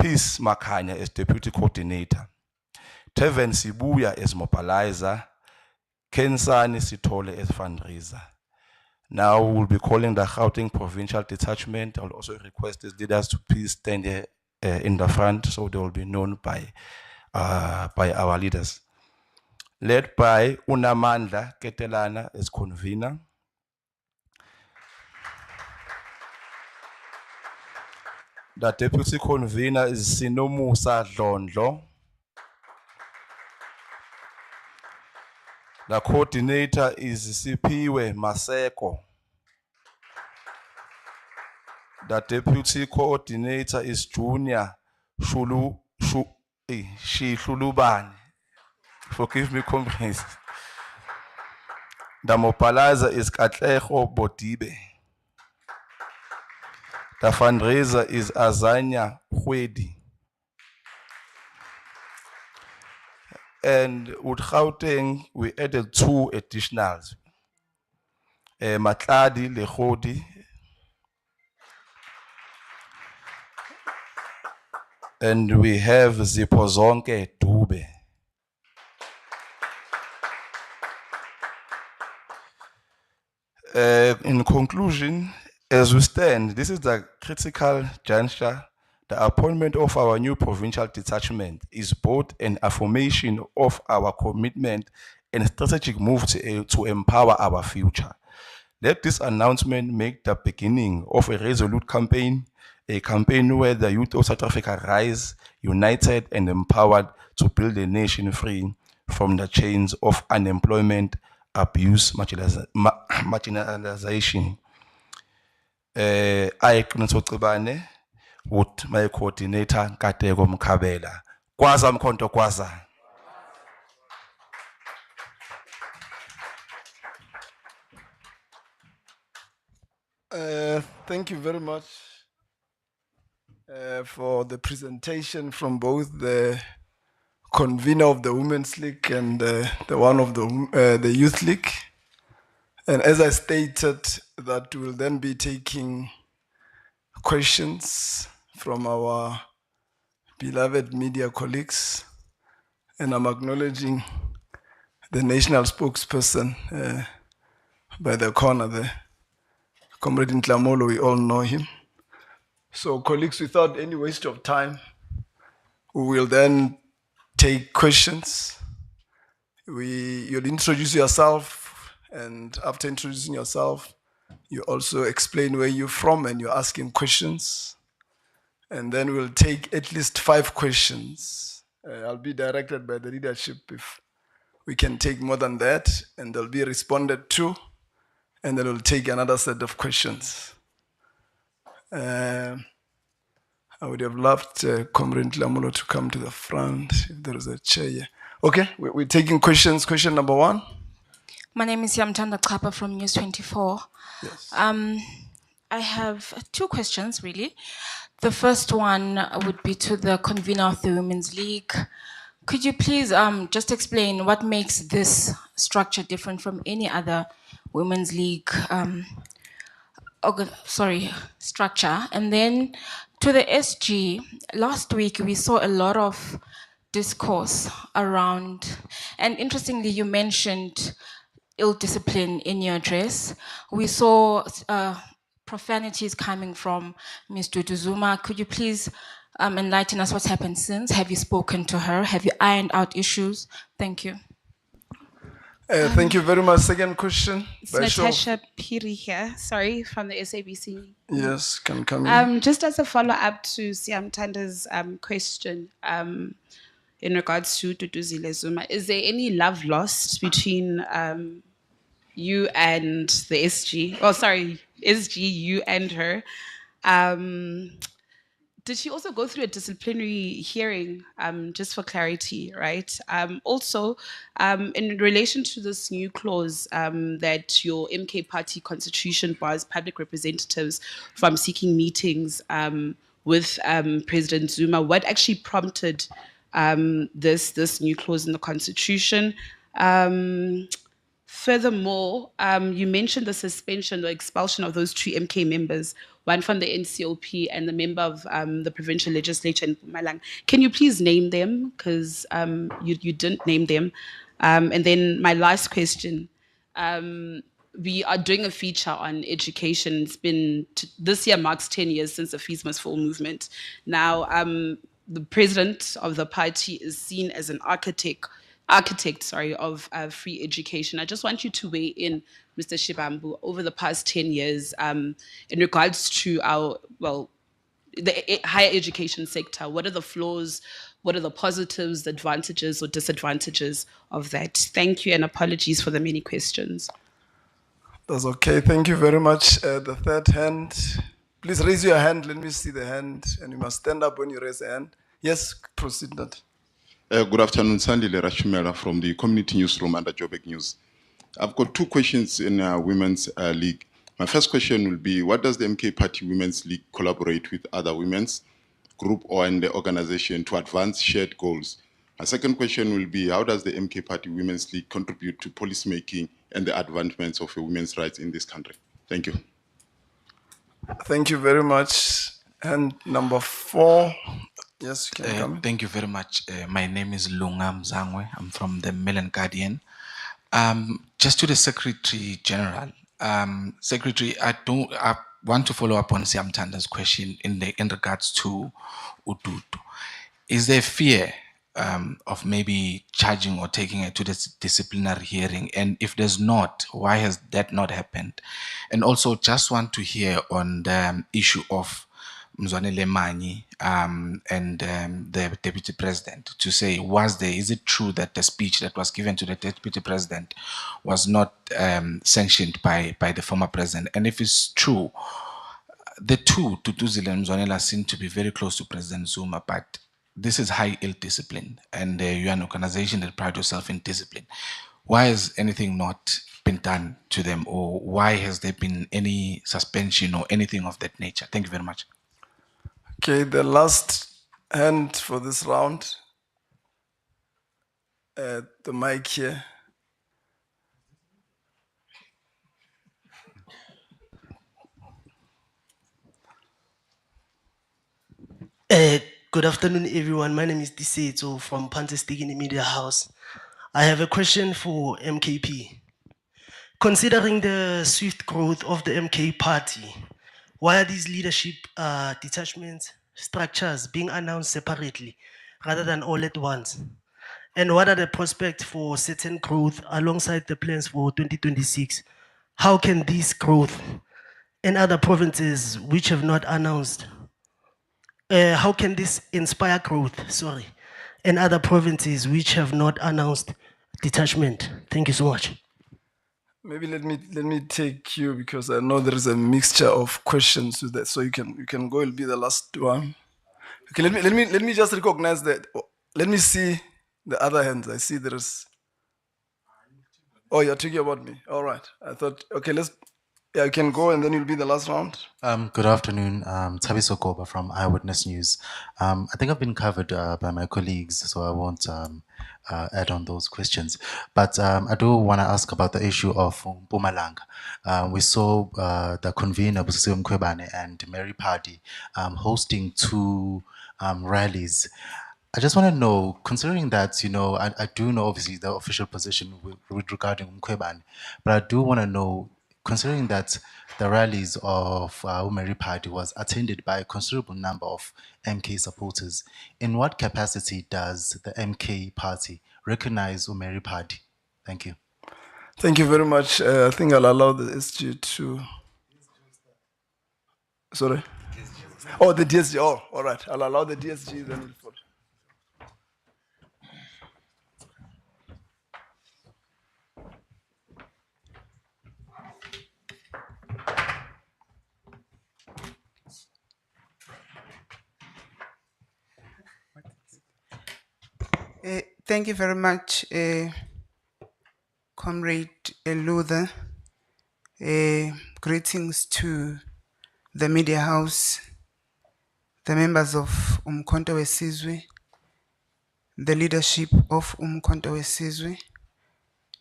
Peace Makanya as deputy coordinator, Teven Sibuya as mobilizer, Kensani Sitole as fundraiser. Now we'll be calling the Gauteng provincial detachment. I'll also request these leaders to please stand here in the front so they will be known by our leaders. Led by Unamandla Ketelana as convener. The deputy convener is Sinomusa Dlondlo. The coordinator is Sipiwe Maseko. The deputy coordinator is Junior Shilubani. Forgive me, comrades. The mobilizer is Katleho Bodibe. The fundraiser is Azanya Hwedi. And with Gauteng, we added 2 additionals. Matladi Lehodi and we have Zipozonke Dube. In conclusion, as we stand, this is the critical juncture. The appointment of our new provincial detachment is both an affirmation of our commitment and strategic move to empower our future. Let this announcement make the beginning of a resolute campaign, a campaign where the youth of South Africa rise, united and empowered to build a nation free from the chains of unemployment, abuse, marginalization. I Knutsobane with my coordinator, Katego Mkabela. Kwaza Mkhonto Kwaza. Thank you very much for the presentation from both the convener of the Women's League and the one of the Youth League. And as I stated, that we'll then be taking questions from our beloved media colleagues. And I'm acknowledging the national spokesperson by the corner there, Comrade Ntlamolo, we all know him. So colleagues, without any waste of time, we will then take questions. You'll introduce yourself, and after introducing yourself, you also explain where you're from and you're asking questions. And then we'll take at least 5 questions. I'll be directed by the leadership if we can take more than that, and they'll be responded to, and then we'll take another set of questions. I would have loved Comrade Lamulo to come to the front if there is a chair here. Okay, we're taking questions. Question number 1. My name is Yamtanda Kapa from News 24. Yes. I have 2 questions, really. The first one would be to the convener of the Women's League. Could you please just explain what makes this structure different from any other Women's League structure? And then to the SG, last week we saw a lot of discourse around, and interestingly, you mentioned ill discipline in your address. We saw profanities coming from Ms. Zuma. Could you please enlighten us what's happened since? Have you spoken to her? Have you ironed out issues? Thank you. Thank you very much. Second question. It's Natasha Piri here, sorry, from the SABC. Yes, can come in. Just as a follow-up to Siam Tanda's question in regards to Duduzile Zuma, is there any love lost between you and the SG? Oh, sorry, SG, you and her. Did she also go through a disciplinary hearing, just for clarity, right? Also, in relation to this new clause that your MK party constitution bars public representatives from seeking meetings with President Zuma, what actually prompted this new clause in the Constitution. Furthermore, you mentioned the suspension or expulsion of those two MK members, one from the NCOP and the member of the provincial legislature in Mpumalanga. Can you please name them? Because you didn't name them. And then my last question. We are doing a feature on education. It's been, this year marks 10 years since the Fees Must Fall movement. Now, the president of the party is seen as an architect, of free education. I just want you to weigh in, Mr. Shibambu, over the past 10 years in regards to the higher education sector. What are the flaws? What are the positives, the advantages or disadvantages of that? Thank you, and apologies for the many questions. That's okay. Thank you very much. The third hand. Please raise your hand. Let me see the hand. And you must stand up when you raise a hand. Yes, proceed that. Good afternoon, Sandile Rashumela from the Community Newsroom under Joburg News. I've got two questions in Women's League. My first question will be, what does the MK Party Women's League collaborate with other women's group or in the organization to advance shared goals? My second question will be, how does the MK Party Women's League contribute to policymaking and the advancements of women's rights in this country? Thank you. Thank you very much. And number 4. Yes, you can come in. Thank you very much. My name is Lunga Mzangwe. I'm from the Mail and Guardian. Just to the Secretary General. Secretary, I want to follow up on Siam Tanda's question in regards to Ututu. Is there fear of maybe charging or taking it to the disciplinary hearing? And if there's not, why has that not happened? And also just want to hear on the issue of Mzwanele Manyi and the Deputy President to say, is it true that the speech that was given to the Deputy President was not sanctioned by the former President? And if it's true, the two, Tutuzile and Mzwanela, seem to be very close to President Zuma, but this is high ill discipline, and you're an organization that pride yourself in discipline. Why has anything not been done to them, or why has there been any suspension or anything of that nature? Thank you very much. Okay, the last hand for this round. The mic here. Good afternoon, everyone. My name is Diseto from Pantastic in the Media House. I have a question for MKP. Considering the swift growth of the MK party, why are these leadership detachment structures being announced separately rather than all at once? And what are the prospects for certain growth alongside the plans for 2026? How can this growth in other provinces which have not announced, how can this inspire growth, in other provinces which have not announced detachment? Thank you so much. Maybe let me take you, because I know there is a mixture of questions with that. So you can go. It'll be the last one. Okay, let me just recognize that. Let me see the other hands. I see there is. Oh, you're talking about me. All right. I thought. Okay, you can go, and then you'll be the last round. Good afternoon. Tabiso Koba from Eyewitness News. I think I've been covered by my colleagues, so I won't add on those questions. But I do want to ask about the issue of Mpumalanga. We saw the convener, Busisiwe Mkhwebane, and Mary Party hosting 2 rallies. I just want to know, considering that, I do know obviously the official position with regarding Mkhwebane, but I do want to know, considering that the rallies of Umeri Party was attended by a considerable number of MK supporters, in what capacity does the MK Party recognize Umeri Party? Thank you. Thank you very much. I think I'll allow the SG to... Sorry? Oh, the DSG. Oh, all right. I'll allow the DSG then. We'll follow. Thank you very much, Comrade Luther. Greetings to the Media House, the members of Umkhonto Wesizwe, the leadership of Umkhonto weSizwe,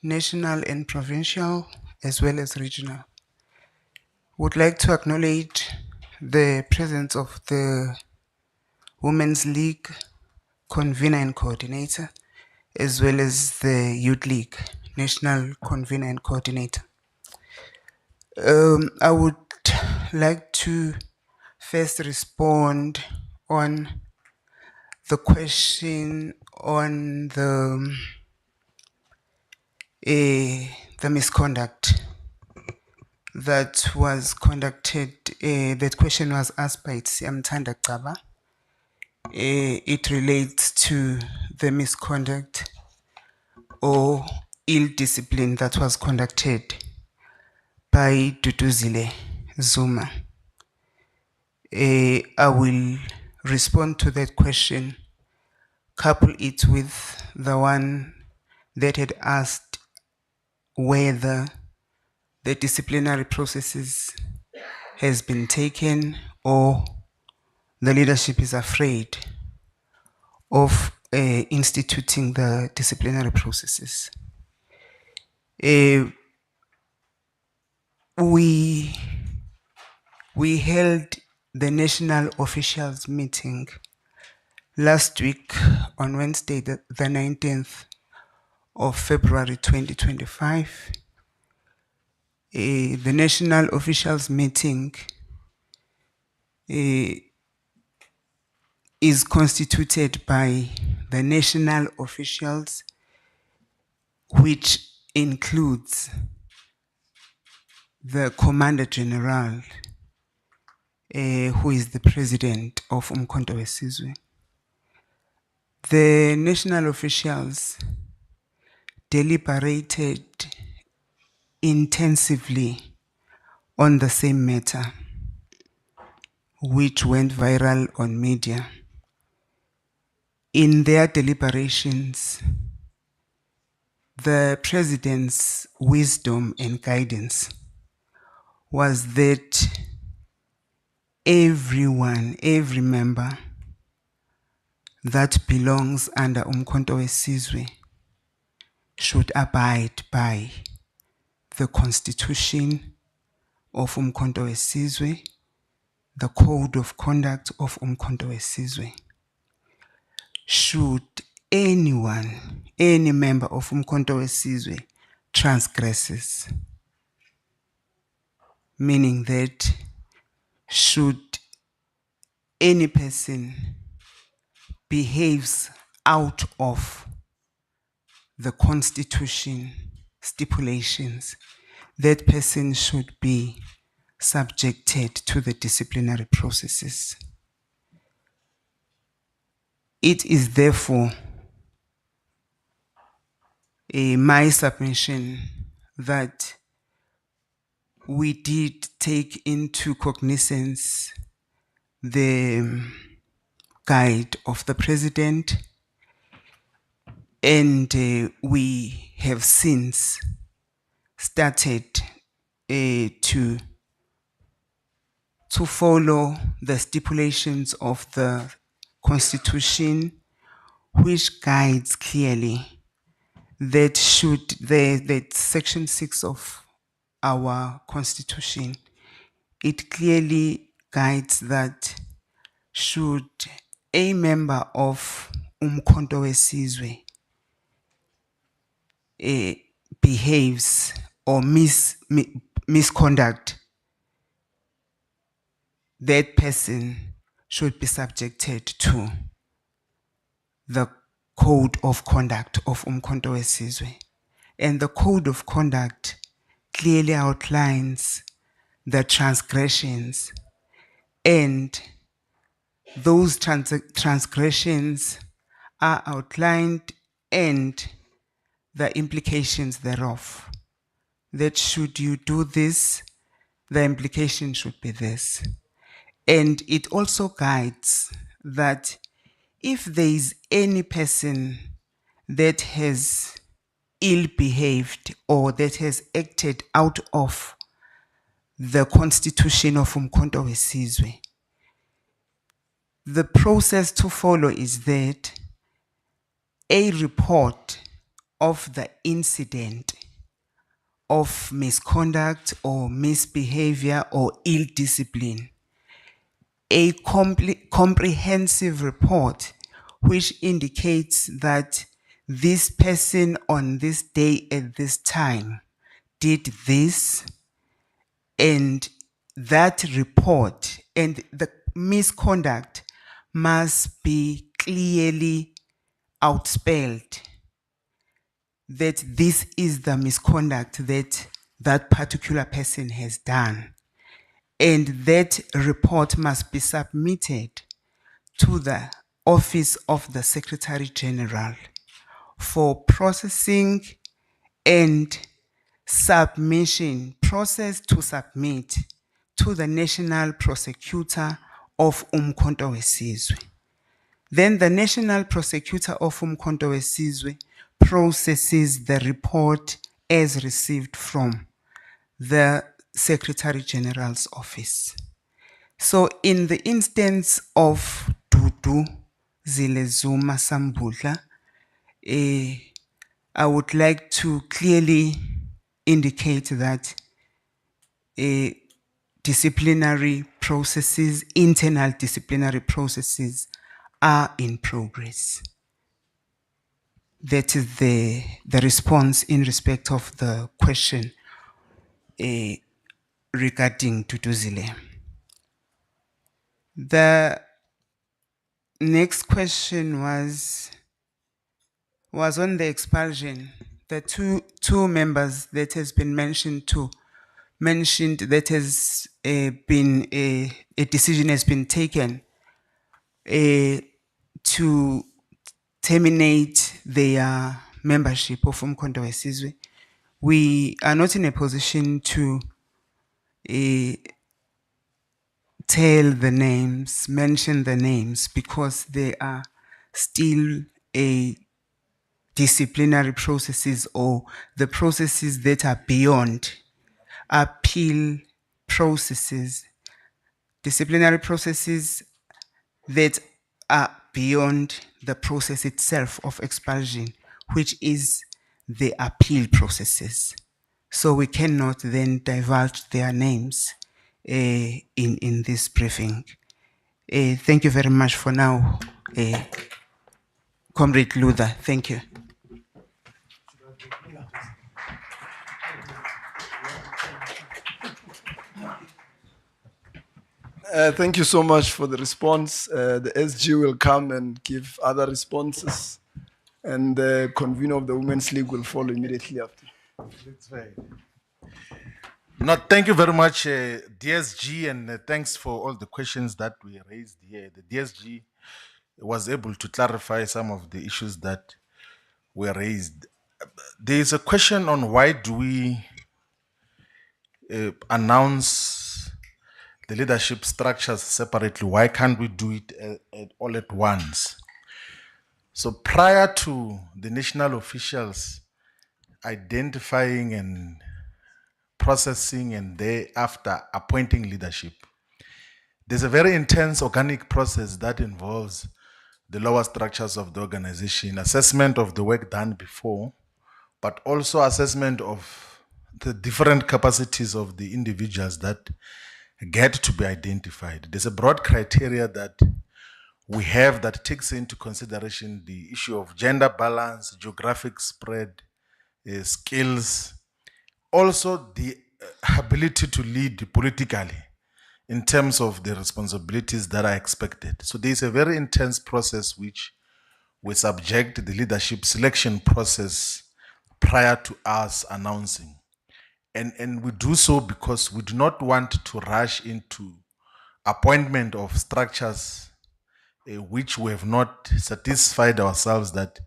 national and provincial, as well as regional. Would like to acknowledge the presence of the Women's League convener and coordinator, as well as the Youth League national convener and coordinator. I would like to first respond on the question on the misconduct that was conducted. That question was asked by Siamthanda Gcaba. It relates to the misconduct or ill discipline that was conducted by Duduzile Zuma. I will respond to that question, couple it with the one that had asked whether the disciplinary processes has been taken or the leadership is afraid of instituting the disciplinary processes. We held the national officials meeting last week on Wednesday, the 19th of February 2025. The national officials meeting is constituted by the national officials, which includes the Commander General, who is the president of Umkhonto weSizwe. The national officials deliberated intensively on the same matter, which went viral on media. In their deliberations, the president's wisdom and guidance was that everyone, every member that belongs under Umkhonto weSizwe should abide by the constitution of Umkhonto weSizwe, the code of conduct of Umkhonto weSizwe. Should anyone, any member of Umkhonto weSizwe transgresses, meaning that should any person behaves out of the constitution stipulations, that person should be subjected to the disciplinary processes. It is therefore my submission that we did take into cognizance the guide of the president, and we have since started to follow the stipulations of the constitution, which guides clearly that that section 6 of our constitution, it clearly guides that should a member of Umkhonto weSizwe behaves or misconduct, that person should be subjected to the code of conduct of Umkhonto weSizwe. And the code of conduct clearly outlines the transgressions, and those transgressions are outlined and the implications thereof. That should you do this, the implication should be this. And it also guides that if there is any person that has ill behaved or that has acted out of the constitution of Umkhonto weSizwe, the process to follow is that a report of the incident of misconduct or misbehavior or ill discipline, a comprehensive report which indicates that this person on this day at this time did this, and that report and the misconduct must be clearly outspelled, that this is the misconduct that that particular person has done. And that report must be submitted to the Office of the Secretary General for processing and submission, process to submit to the National Prosecutor of Umkhonto weSizwe. Then the National Prosecutor of Umkhonto weSizwe processes the report as received from the Secretary General's office. So in the instance of Dudu Zuma Sambula, I would like to clearly indicate that disciplinary processes, internal disciplinary processes are in progress. That is the response in respect of the question regarding Duduzile. The next question was on the expulsion. The two members that has been mentioned that has been a decision has been taken to terminate their membership of Umkhonto weSizwe. We are not in a position to tell the names, mention the names, because they are still disciplinary processes or the processes that are beyond appeal processes, disciplinary processes that are beyond the process itself of expulsion, which is the appeal processes. So we cannot then divulge their names in this briefing. Thank you very much for now, Comrade Luther. Thank you. Thank you so much for the response. The SG will come and give other responses, and the convener of the Women's League will follow immediately after. That's right. No, thank you very much, DSG, and thanks for all the questions that we raised here. The DSG was able to clarify some of the issues that were raised. There is a question on why do we announce the leadership structures separately? Why can't we do it all at once? So prior to the national officials identifying and processing and thereafter appointing leadership, there's a very intense organic process that involves the lower structures of the organization, assessment of the work done before, but also assessment of the different capacities of the individuals that get to be identified. There's a broad criteria that we have that takes into consideration the issue of gender balance, geographic spread, skills, also the ability to lead politically in terms of the responsibilities that are expected. So there's a very intense process which we subject the leadership selection process prior to us announcing. And we do so because we do not want to rush into appointment of structures which we have not satisfied ourselves that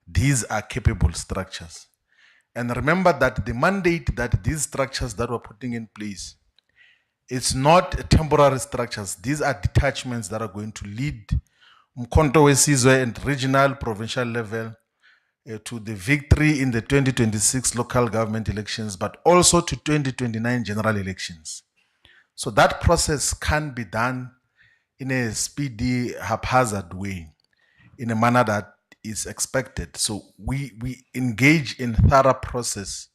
these are capable structures. And remember that the mandate that these structures that we're putting in place, it's not temporary structures. These are detachments that are going to lead Umkhonto weSizwe and regional, provincial level to the victory in the 2026 local government elections, but also to 2029 general elections. So that process can be done in a speedy, haphazard way, in a manner that is expected. So we engage in thorough process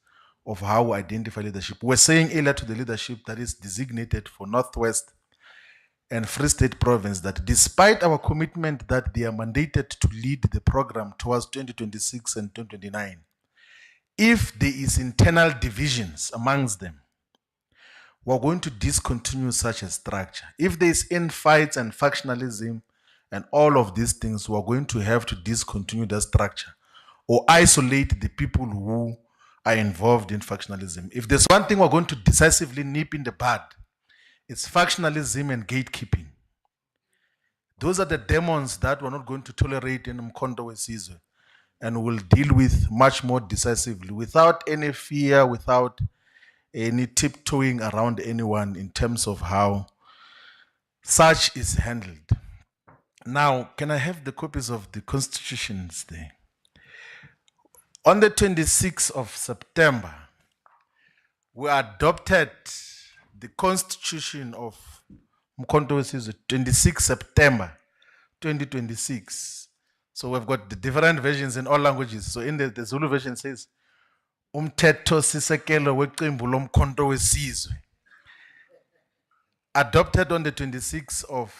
of how we identify leadership. We're saying earlier to the leadership that is designated for Northwest and Free State Province that despite our commitment that they are mandated to lead the program towards 2026 and 2029, if there is internal divisions amongst them, we're going to discontinue such a structure. If there's infights and factionalism and all of these things, we're going to have to discontinue the structure or isolate the people who are involved in factionalism. If there's one thing we're going to decisively nip in the bud, it's factionalism and gatekeeping. Those are the demons that we're not going to tolerate in Mkondo Wesizwe, and will deal with much more decisively without any fear, without any tiptoeing around anyone in terms of how such is handled. Now, can I have the copies of the constitutions there? On the 26th of September, we adopted the constitution of Mkhonto Wesizwe, 26 September 2026. So we've got the different versions in all languages. So in the Zulu version says, Umthetho Sisekelo weqembu lomkhonto wesizwe, adopted on the 26th of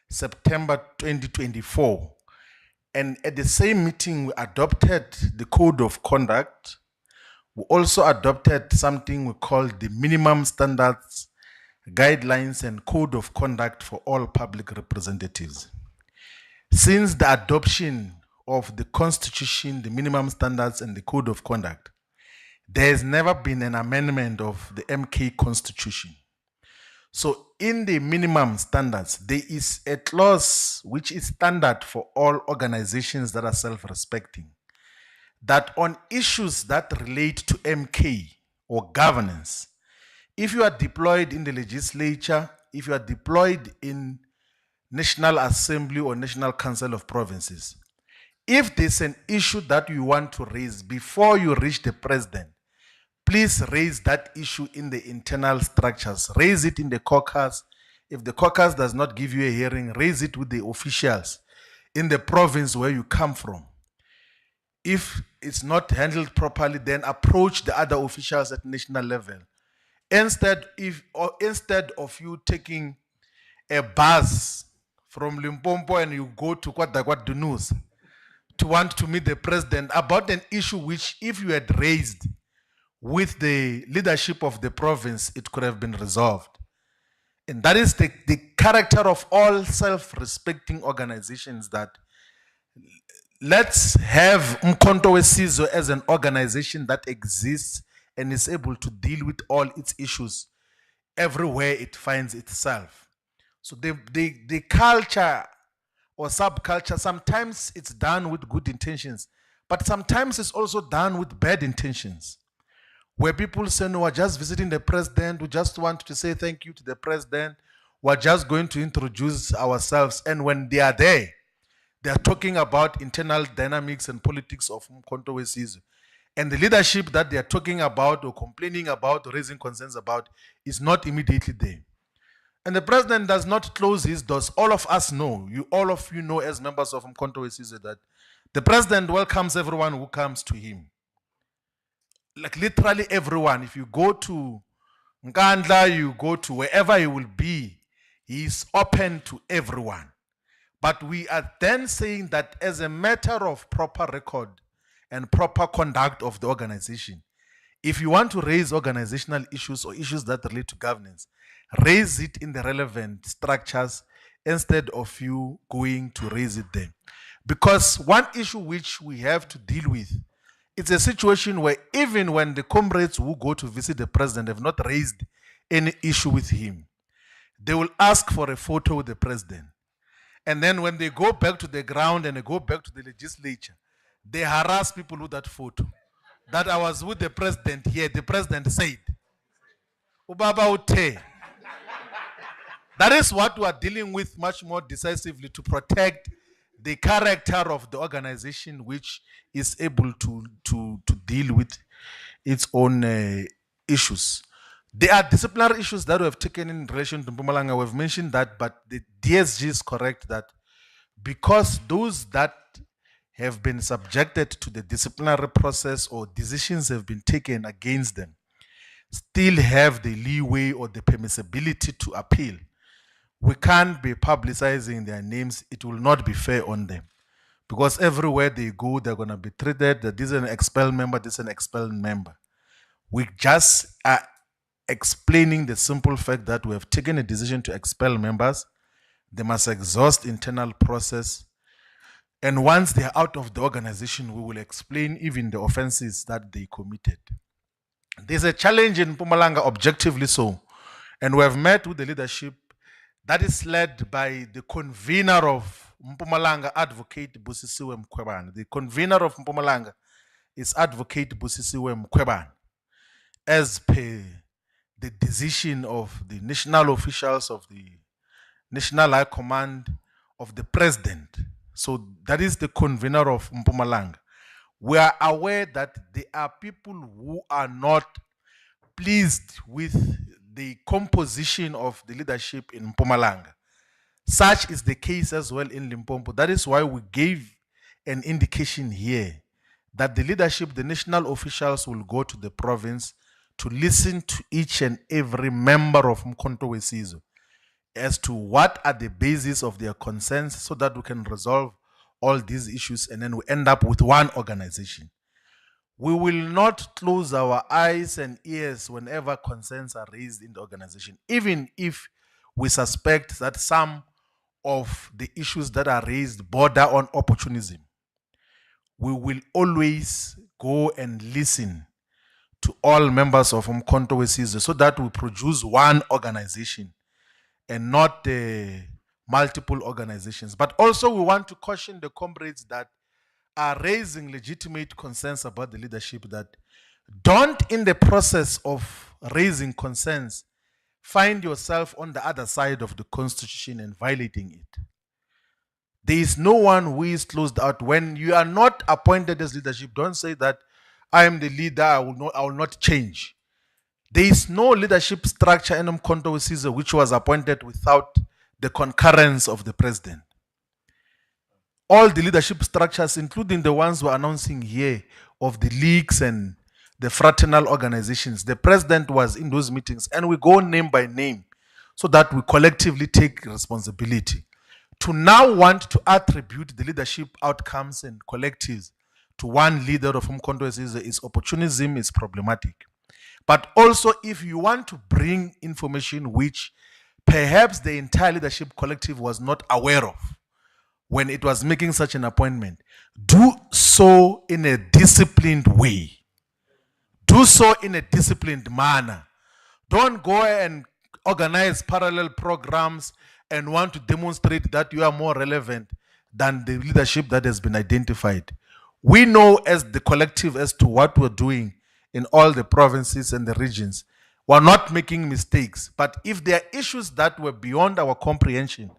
September 2024. And at the same meeting, we adopted the code of conduct. We also adopted something we call the minimum standards, guidelines, and code of conduct for all public representatives. Since the adoption of the Constitution, the minimum standards, and the code of conduct, there has never been an amendment of the MK Constitution. So in the minimum standards, there is a clause which is standard for all organizations that are self-respecting, that on issues that relate to MK or governance, if you are deployed in the legislature, if you are deployed in National Assembly or National Council of Provinces, if there's an issue that you want to raise before you reach the president, please raise that issue in the internal structures. Raise it in the caucus. If the caucus does not give you a hearing, raise it with the officials in the province where you come from. If it's not handled properly, then approach the other officials at national level. Instead of you taking a bus from Limpopo and you go to Kwadagwad Dunus to want to meet the president about an issue which, if you had raised with the leadership of the province, it could have been resolved. And that is the character of all self-respecting organizations, that let's have Mkhonto Wesizwe as an organization that exists and is able to deal with all its issues everywhere it finds itself. So the culture or subculture, sometimes it's done with good intentions, but sometimes it's also done with bad intentions, where people say, no, we're just visiting the president, we just want to say thank you to the president, we're just going to introduce ourselves. And when they are there, they are talking about internal dynamics and politics of Mkhonto Wesizwe. And the leadership that they are talking about or complaining about or raising concerns about is not immediately there. And the president does not close his doors. All of us know, all of you know as members of Mkhonto Wesizwe, that the president welcomes everyone who comes to him. Like literally everyone. If you go to Nkandla, you go to wherever he will be, he is open to everyone. But we are then saying that as a matter of proper record and proper conduct of the organization, if you want to raise organizational issues or issues that relate to governance, raise it in the relevant structures instead of you going to raise it there. Because one issue which we have to deal with, it's a situation where even when the comrades who go to visit the president have not raised any issue with him, they will ask for a photo with the president. And then when they go back to the ground and they go back to the legislature, they harass people with that photo. That I was with the president here, the president said, Ubaba Ute. That is what we are dealing with much more decisively to protect the character of the organization, which is able to deal with its own issues. There are disciplinary issues that we have taken in relation to Mpumalanga. We've mentioned that, but the DSG is correct that because those that have been subjected to the disciplinary process or decisions have been taken against them still have the leeway or the permissibility to appeal. We can't be publicizing their names. It will not be fair on them. Because everywhere they go, they're going to be treated that this is an expelled member, this is an expelled member. We just are explaining the simple fact that we have taken a decision to expel members. They must exhaust internal process. And once they are out of the organization, we will explain even the offenses that they committed. There's a challenge in Mpumalanga, objectively so. And we have met with the leadership that is led by the convener of Mpumalanga, Advocate Busisiwe Mkhwebane. The convener of Mpumalanga is Advocate Busisiwe Mkhwebane, as per the decision of the national officials of the National High Command of the President. So that is the convener of Mpumalanga. We are aware that there are people who are not pleased with the composition of the leadership in Mpumalanga. Such is the case as well in Limpopo. That is why we gave an indication here that the leadership, the national officials, will go to the province to listen to each and every member of Mkhonto Wesizwe as to what are the basis of their concerns so that we can resolve all these issues and then we end up with one organization. We will not close our eyes and ears whenever concerns are raised in the organization, even if we suspect that some of the issues that are raised border on opportunism. We will always go and listen to all members of Mkhonto Wesizwe so that we produce one organization and not multiple organizations. But also we want to caution the comrades that are raising legitimate concerns about the leadership that don't, in the process of raising concerns, find yourself on the other side of the constitution and violating it. There is no one who is closed out. When you are not appointed as leadership, don't say that I am the leader, I will not change. There is no leadership structure in Mkhonto Wesizwe which was appointed without the concurrence of the president. All the leadership structures, including the ones we're announcing here of the leagues and the fraternal organizations, the president was in those meetings, and we go name by name so that we collectively take responsibility. To now want to attribute the leadership outcomes and collectives to one leader of Mkhonto Wesizwe is opportunism, is problematic. But also, if you want to bring information which perhaps the entire leadership collective was not aware of when it was making such an appointment, do so in a disciplined way. Do so in a disciplined manner. Don't go and organize parallel programs and want to demonstrate that you are more relevant than the leadership that has been identified. We know as the collective as to what we're doing in all the provinces and the regions. We're not making mistakes. But if there are issues that were beyond our comprehension,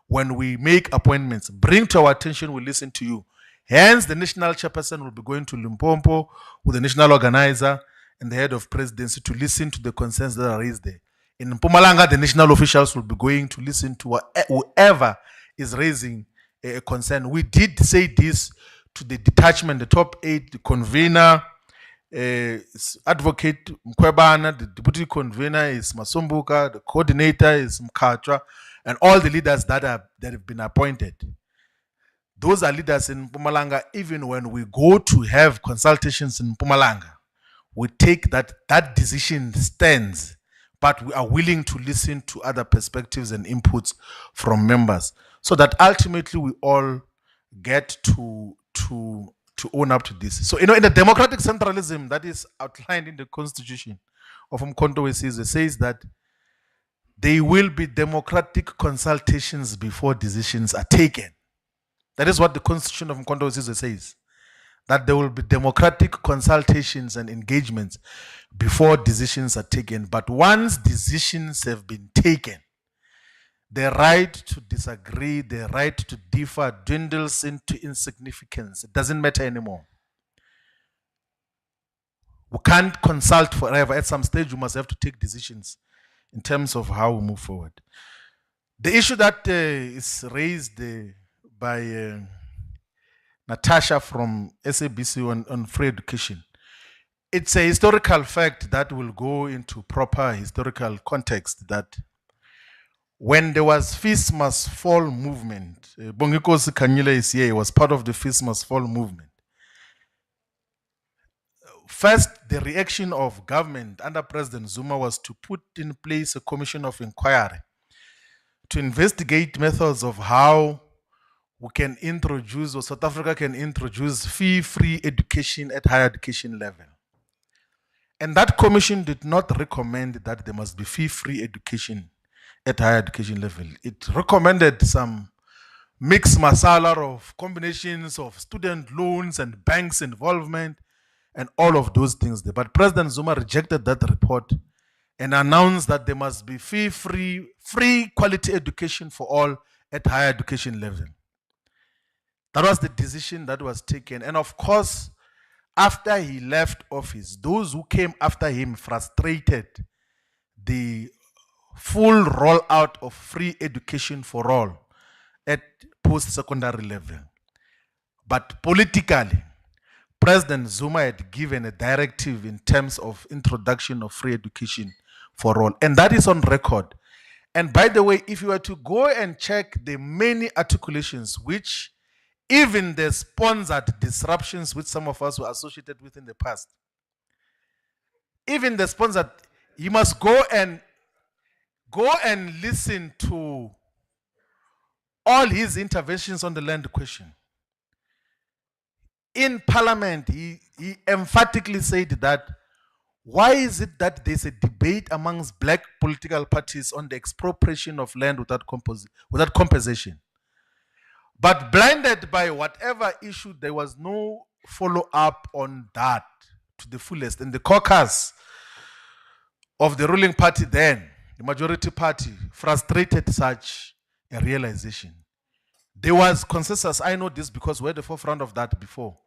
when we make appointments, bring to our attention, we listen to you. Hence, the national chairperson will be going to Limpopo with the national organizer and the head of presidency to listen to the concerns that are raised there. In Mpumalanga, the national officials will be going to listen to whoever is raising a concern. We did say this to the detachment, the top 8, the convener, Advocate Mkhwebane, the deputy convener is Masumbuka, the coordinator is Mkhatshwa, and all the leaders that have been appointed. Those are leaders in Mpumalanga. Even when we go to have consultations in Mpumalanga, we take that decision stands, but we are willing to listen to other perspectives and inputs from members so that ultimately we all get to own up to this. So, in the democratic centralism that is outlined in the constitution of Mkhonto Wesizwe says that there will be democratic consultations before decisions are taken. That is what the constitution of Mkhonto Wesizwe says. That there will be democratic consultations and engagements before decisions are taken. But once decisions have been taken, the right to disagree, the right to differ dwindles into insignificance. It doesn't matter anymore. We can't consult forever. At some stage, we must have to take decisions in terms of how we move forward. The issue that is raised by Natasha from SABC on free education. It's a historical fact that will go into proper historical context that when there was Feast Must Fall movement, Bongikosi Kanyile is here, he was part of the Feast Must Fall movement. First, the reaction of government under President Zuma was to put in place a commission of inquiry to investigate methods of how we can introduce, or South Africa can introduce, fee-free education at higher education level. And that commission did not recommend that there must be fee-free education at higher education level. It recommended some mixed masala of combinations of student loans and banks involvement and all of those things there. But President Zuma rejected that report and announced that there must be free quality education for all at higher education level. That was the decision that was taken. And of course, after he left office, those who came after him frustrated the full rollout of free education for all at post-secondary level. But politically, President Zuma had given a directive in terms of introduction of free education for all. And that is on record. And by the way, if you were to go and check the many articulations which even the sponsored disruptions which some of us were associated with in the past, even the sponsored, you must go and listen to all his interventions on the land question. In Parliament, he emphatically said that why is it that there's a debate amongst black political parties on the expropriation of land without compensation? But blinded by whatever issue, there was no follow-up on that to the fullest. And the caucus of the ruling party then, the majority party, frustrated such a realization. There was consensus, I know this because we're at the forefront of that before.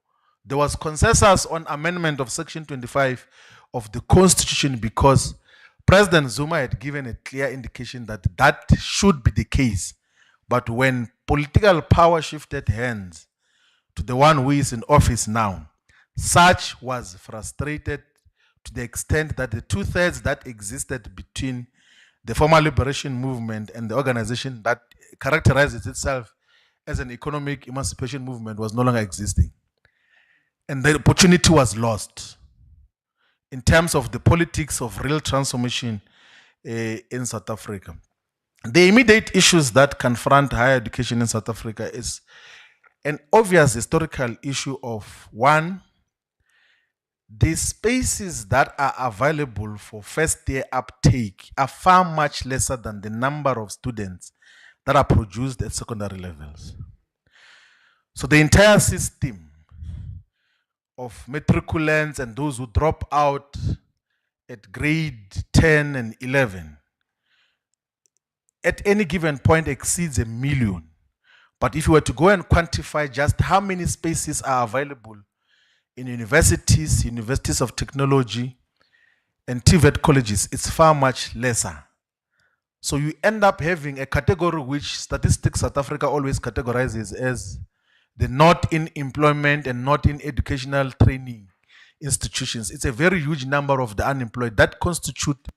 There was consensus on amendment of Section 25 of the Constitution because President Zuma had given a clear indication that that should be the case. But when political power shifted hands to the one who is in office now, such was frustrated to the extent that the 2/3 that existed between the former liberation movement and the organization that characterizes itself as an economic emancipation movement was no longer existing. And the opportunity was lost in terms of the politics of real transformation in South Africa. The immediate issues that confront higher education in South Africa is an obvious historical issue of one, the spaces that are available for first year uptake are far much lesser than the number of students that are produced at secondary levels. So the entire system of matriculants and those who drop out at grade 10 and 11 at any given point exceeds 1 million. But if you were to go and quantify just how many spaces are available in universities of technology, and TVET colleges, it's far much lesser. So you end up having a category which Statistics South Africa always categorizes as the not in employment and not in educational training institutions. It's a very huge number of the unemployed that constitute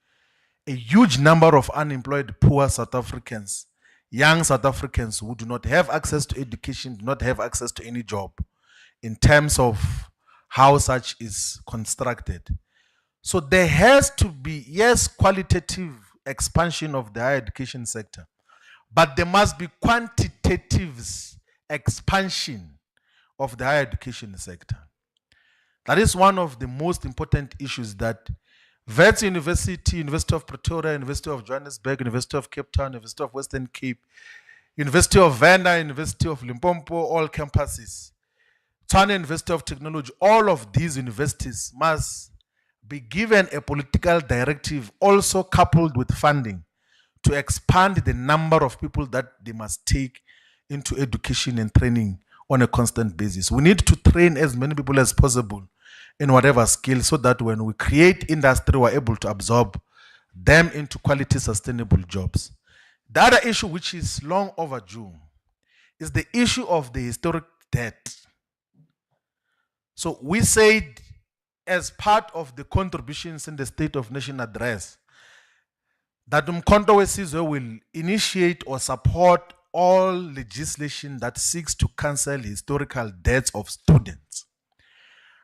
a huge number of unemployed poor South Africans, young South Africans who do not have access to education, do not have access to any job in terms of how such is constructed. So there has to be, yes, qualitative expansion of the higher education sector, but there must be quantitative expansion of the higher education sector. That is one of the most important issues that Wits University, University of Pretoria, University of Johannesburg, University of Cape Town, University of Western Cape, University of Venda, University of Limpopo, all campuses, Tshwane University of Technology, all of these universities must be given a political directive also coupled with funding to expand the number of people that they must take into education and training on a constant basis. We need to train as many people as possible in whatever skill so that when we create industry, we're able to absorb them into quality sustainable jobs. The other issue which is long overdue is the issue of the historic debt So we said, as part of the contributions in the State of Nation address, that Umkhonto weSizwe will initiate or support all legislation that seeks to cancel historical debts of students.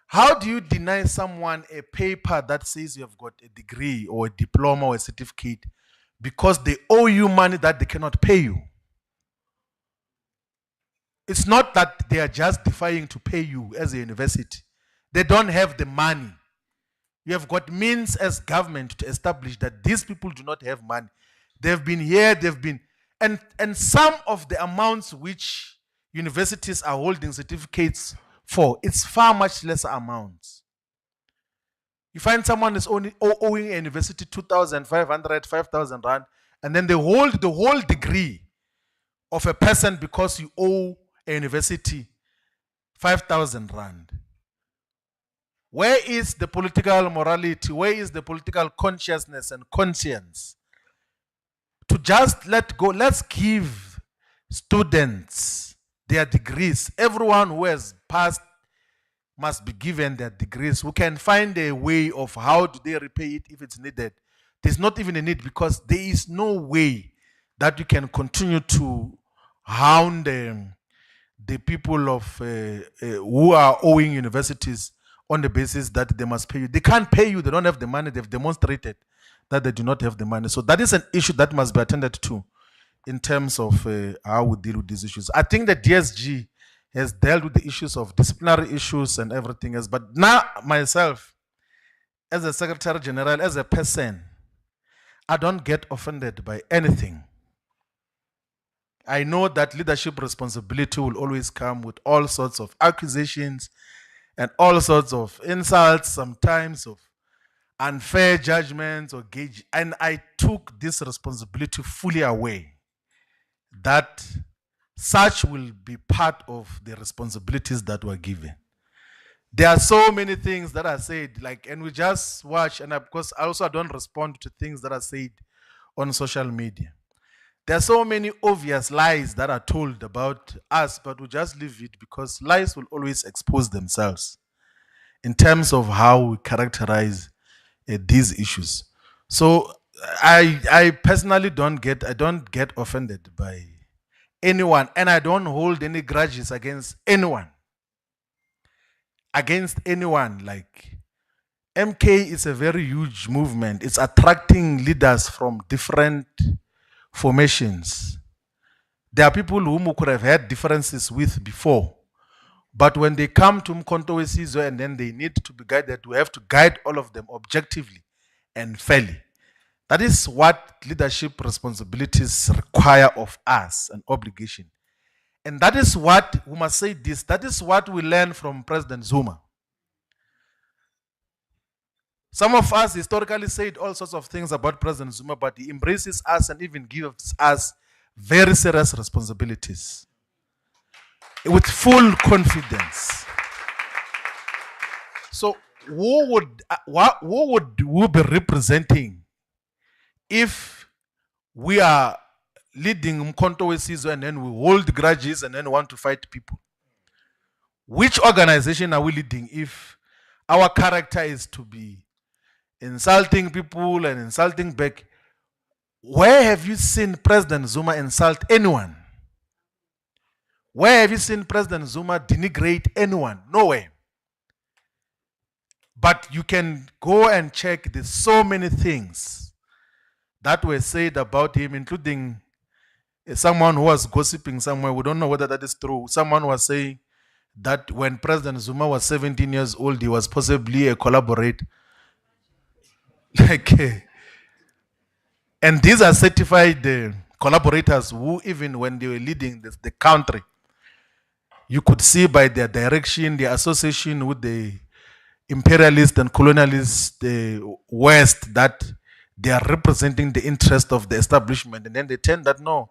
How do you deny someone a paper that says you have got a degree or a diploma or a certificate because they owe you money that they cannot pay you? It's not that they are just defying to pay you as a university. They don't have the money. You have got means as government to establish that these people do not have money. They've been here, and some of the amounts which universities are holding certificates for, it's far much lesser amounts. You find someone is only owing a university 2,500, 5,000 rand, and then they hold the whole degree of a person because you owe a university 5,000 rand. Where is the political morality? Where is the political consciousness and conscience to just let go? Let's give students their degrees. Everyone who has passed must be given their degrees. We can find a way of how do they repay it if it's needed. There's not even a need, because there is no way that you can continue to hound the people of who are owing universities on the basis that they must pay you. They can't pay you. They don't have the money. They've demonstrated that they do not have the money. So that is an issue that must be attended to in terms of how we deal with these issues. I think the DSG has dealt with the issues of disciplinary issues and everything else. But now, myself, as a Secretary General, as a person, I don't get offended by anything. I know that leadership responsibility will always come with all sorts of accusations and all sorts of insults, sometimes of unfair judgments or gauge. And I took this responsibility fully away that such will be part of the responsibilities that were given. There are so many things that are said, like, and we just watch, and of course, I also don't respond to things that are said on social media. There are so many obvious lies that are told about us, but we just leave it because lies will always expose themselves in terms of how we characterize these issues. So I personally don't get offended by anyone, and I don't hold any grudges against anyone. Like, MK is a very huge movement. It's attracting leaders from different formations. There are people whom we could have had differences with before, but when they come to Umkhonto weSizwe and then they need to be guided, we have to guide all of them objectively and fairly. That is what leadership responsibilities require of us, an obligation. And that is what, we must say this, that is what we learned from President Zuma. Some of us historically said all sorts of things about President Zuma, but he embraces us and even gives us very serious responsibilities with full confidence. So who would we be representing if we are leading Umkhonto weSizwe and then we hold grudges and then want to fight people? Which organization are we leading if our character is to be insulting people and insulting back? Where have you seen President Zuma insult anyone? Where have you seen President Zuma denigrate anyone? Nowhere. But you can go and check, there's so many things that were said about him, including someone who was gossiping somewhere. We don't know whether that is true. Someone was saying that when President Zuma was 17 years old, he was possibly a collaborator. And these are certified collaborators who, even when they were leading the country, you could see by their direction, their association with the imperialist and colonialist West, that they are representing the interest of the establishment. And then they tend that, no,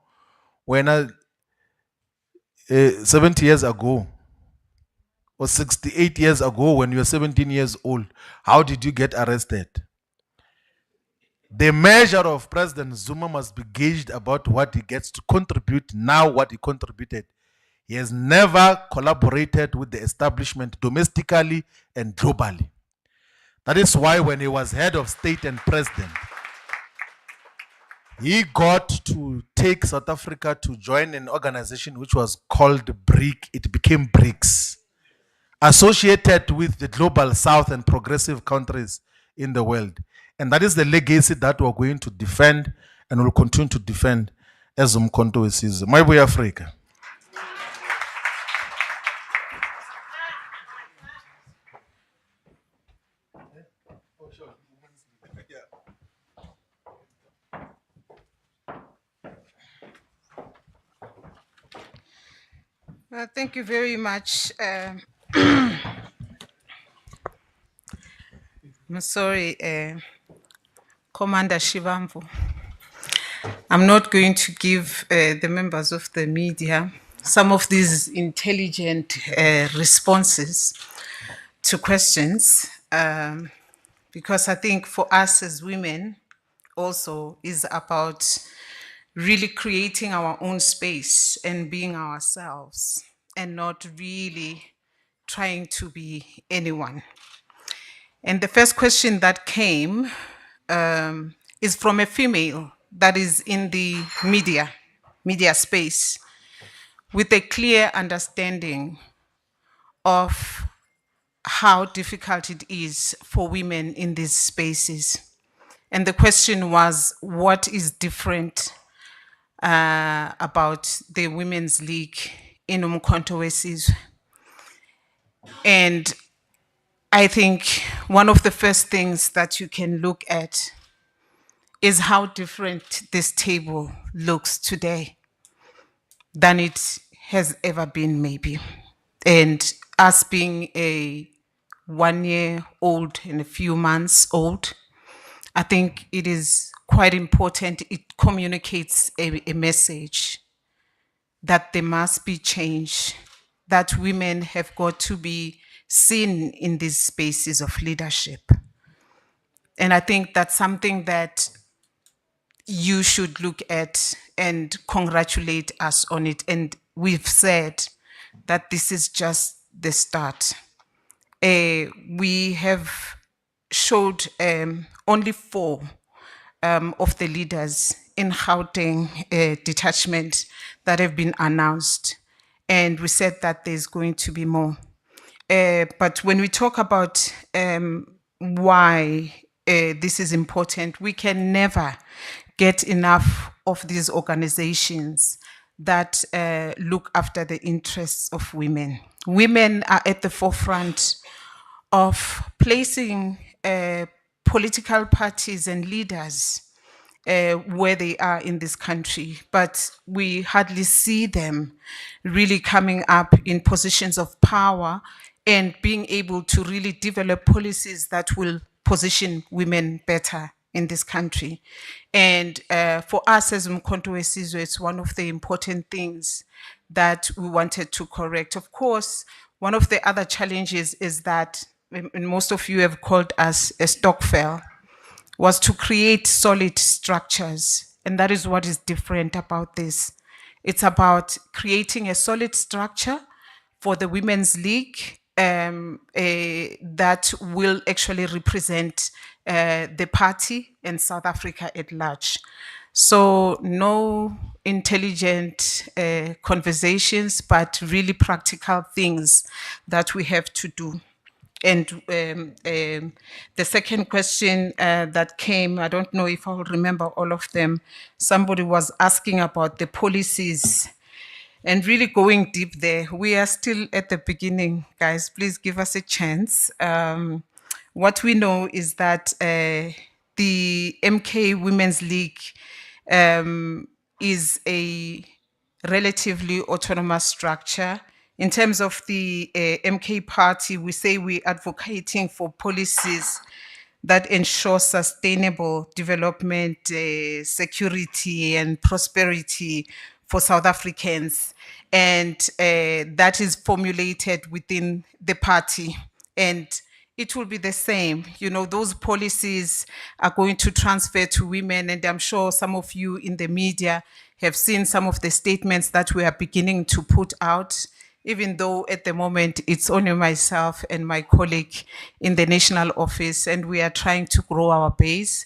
when 70 years ago or 68 years ago, when you were 17 years old, how did you get arrested? The measure of President Zuma must be gauged about what he gets to contribute now, what he contributed. He has never collaborated with the establishment domestically and globally. That is why when he was head of state and president, he got to take South Africa to join an organization which was called BRIC. It became BRICS, associated with the global south and progressive countries in the world. And that is the legacy that we're going to defend and will continue to defend as Umkhonto weSizwe. Mayibuya Africa. Thank you very much. I'm sorry, Commander Shivambu. I'm not going to give the members of the media some of these intelligent responses to questions, because I think for us as women also is about really creating our own space and being ourselves and not really trying to be anyone. And the first question that came is from a female that is in the media space with a clear understanding of how difficult it is for women in these spaces. And the question was, what is different about the Women's League in Umkhonto weSizwe? And I think one of the first things that you can look at is how different this table looks today than it has ever been, maybe. And us being a 1 year old and a few months old, I think it is quite important. It communicates a message that there must be change, that women have got to be seen in these spaces of leadership. And I think that's something that you should look at and congratulate us on it. And we've said that this is just the start. We have showed only 4 of the leaders in Gauteng detachment that have been announced. And we said that there's going to be more. But when we talk about why this is important, we can never get enough of these organizations that look after the interests of women. Women are at the forefront of placing political parties and leaders where they are in this country, but we hardly see them really coming up in positions of power and being able to really develop policies that will position women better in this country. And for us as Umkhonto weSizwe, it's one of the important things that we wanted to correct. Of course, one of the other challenges is that, and most of you have called us a stokvel, was to create solid structures. And that is what is different about this. It's about creating a solid structure for the Women's League that will actually represent the party and South Africa at large. So no intelligent conversations, but really practical things that we have to do. And the second question that came, I don't know if I'll remember all of them. Somebody was asking about the policies and really going deep there. We are still at the beginning, guys. Please give us a chance. What we know is that the MK Women's League is a relatively autonomous structure. In terms of the MK party, we say we're advocating for policies that ensure sustainable development, security, and prosperity for South Africans. And that is formulated within the party. And it will be the same. You know, those policies are going to transfer to women, and I'm sure some of you in the media have seen some of the statements that we are beginning to put out, even though at the moment it's only myself and my colleague in the national office, and we are trying to grow our base.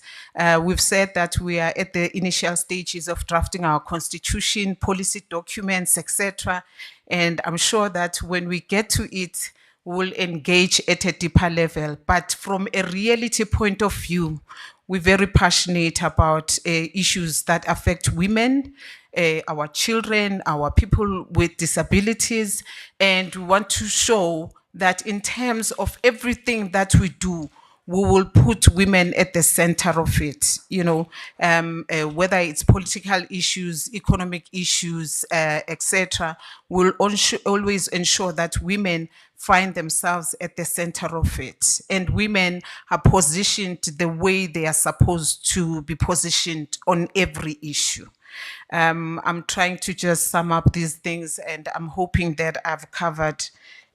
We've said that we are at the initial stages of drafting our constitution, policy documents, etc. And I'm sure that when we get to it, we'll engage at a deeper level. But from a reality point of view, we're very passionate about issues that affect women, our children, our people with disabilities, and we want to show that in terms of everything that we do, we will put women at the center of it, you know, whether it's political issues, economic issues, etc. We'll always ensure that women find themselves at the center of it, and women are positioned the way they are supposed to be positioned on every issue. I'm trying to just sum up these things, and I'm hoping that I've covered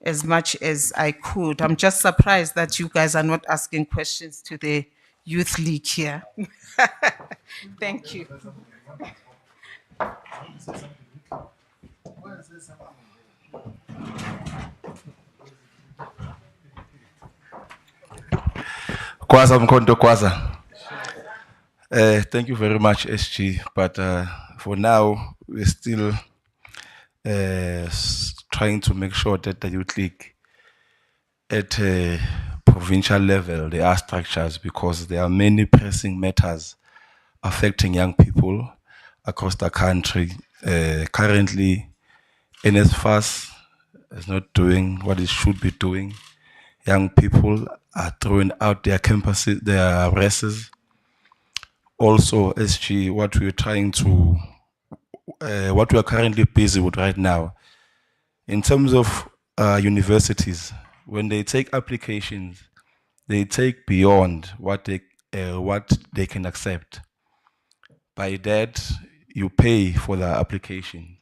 as much as I could. I'm just surprised that you guys are not asking questions to the Youth League here. Thank you. Kwaza Mkhonto Kwaza. Thank you very much, SG. But for now, we're still trying to make sure that the Youth League at a provincial level, there are structures, because there are many pressing matters affecting young people across the country. Currently, NSFAS is not doing what it should be doing. Young people are throwing out their campuses, their races. Also, SG, what we are currently busy with right now, in terms of universities, when they take applications, they take beyond what they can accept. By that, you pay for the application.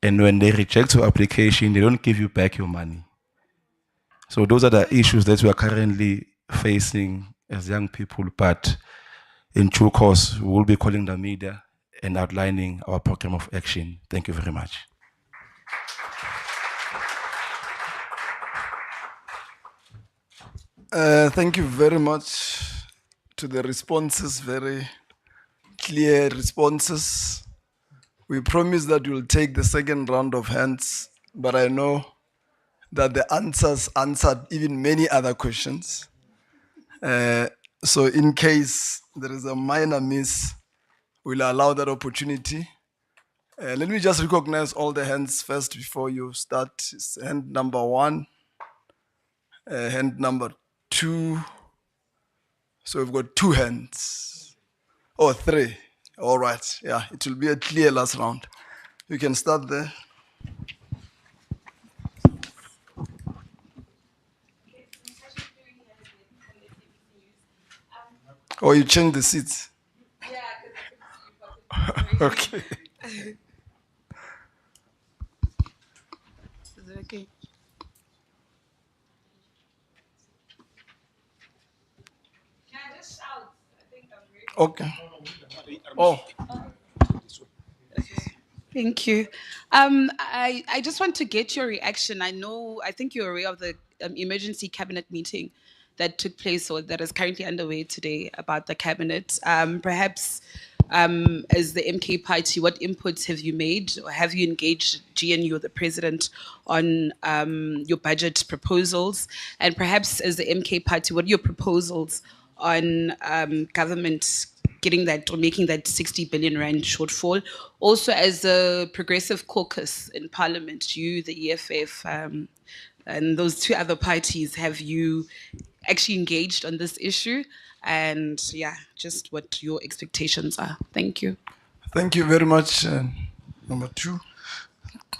And when they reject your application, they don't give you back your money. So those are the issues that we are currently facing as young people. But in due course, we will be calling the media and outlining our program of action. Thank you very much. Thank you very much to the responses, very clear responses. We promise that we'll take the second round of hands, but I know that the answers answered even many other questions. So in case there is a minor miss, we'll allow that opportunity. Let me just recognize all the hands first before you start. It's hand number 1, hand number 2. So we've got 2 hands. Oh, 3. All right. Yeah, it will be a clear last round. You can start there. Oh, you changed the seats. Okay. Is it okay? Can I just shout? I think I'm ready. Okay. Oh. Thank you. I just want to get your reaction. I think you're aware of the emergency cabinet meeting that took place or that is currently underway today about the cabinet. Perhaps as the MK party, what inputs have you made, or have you engaged GNU or the president on your budget proposals? And perhaps as the MK party, what are your proposals on government getting that or making that 60 billion rand shortfall? Also, as a progressive caucus in parliament, you, the EFF, and those 2 other parties, have you actually engaged on this issue? And yeah, just what your expectations are. Thank you. Thank you very much. Number 2.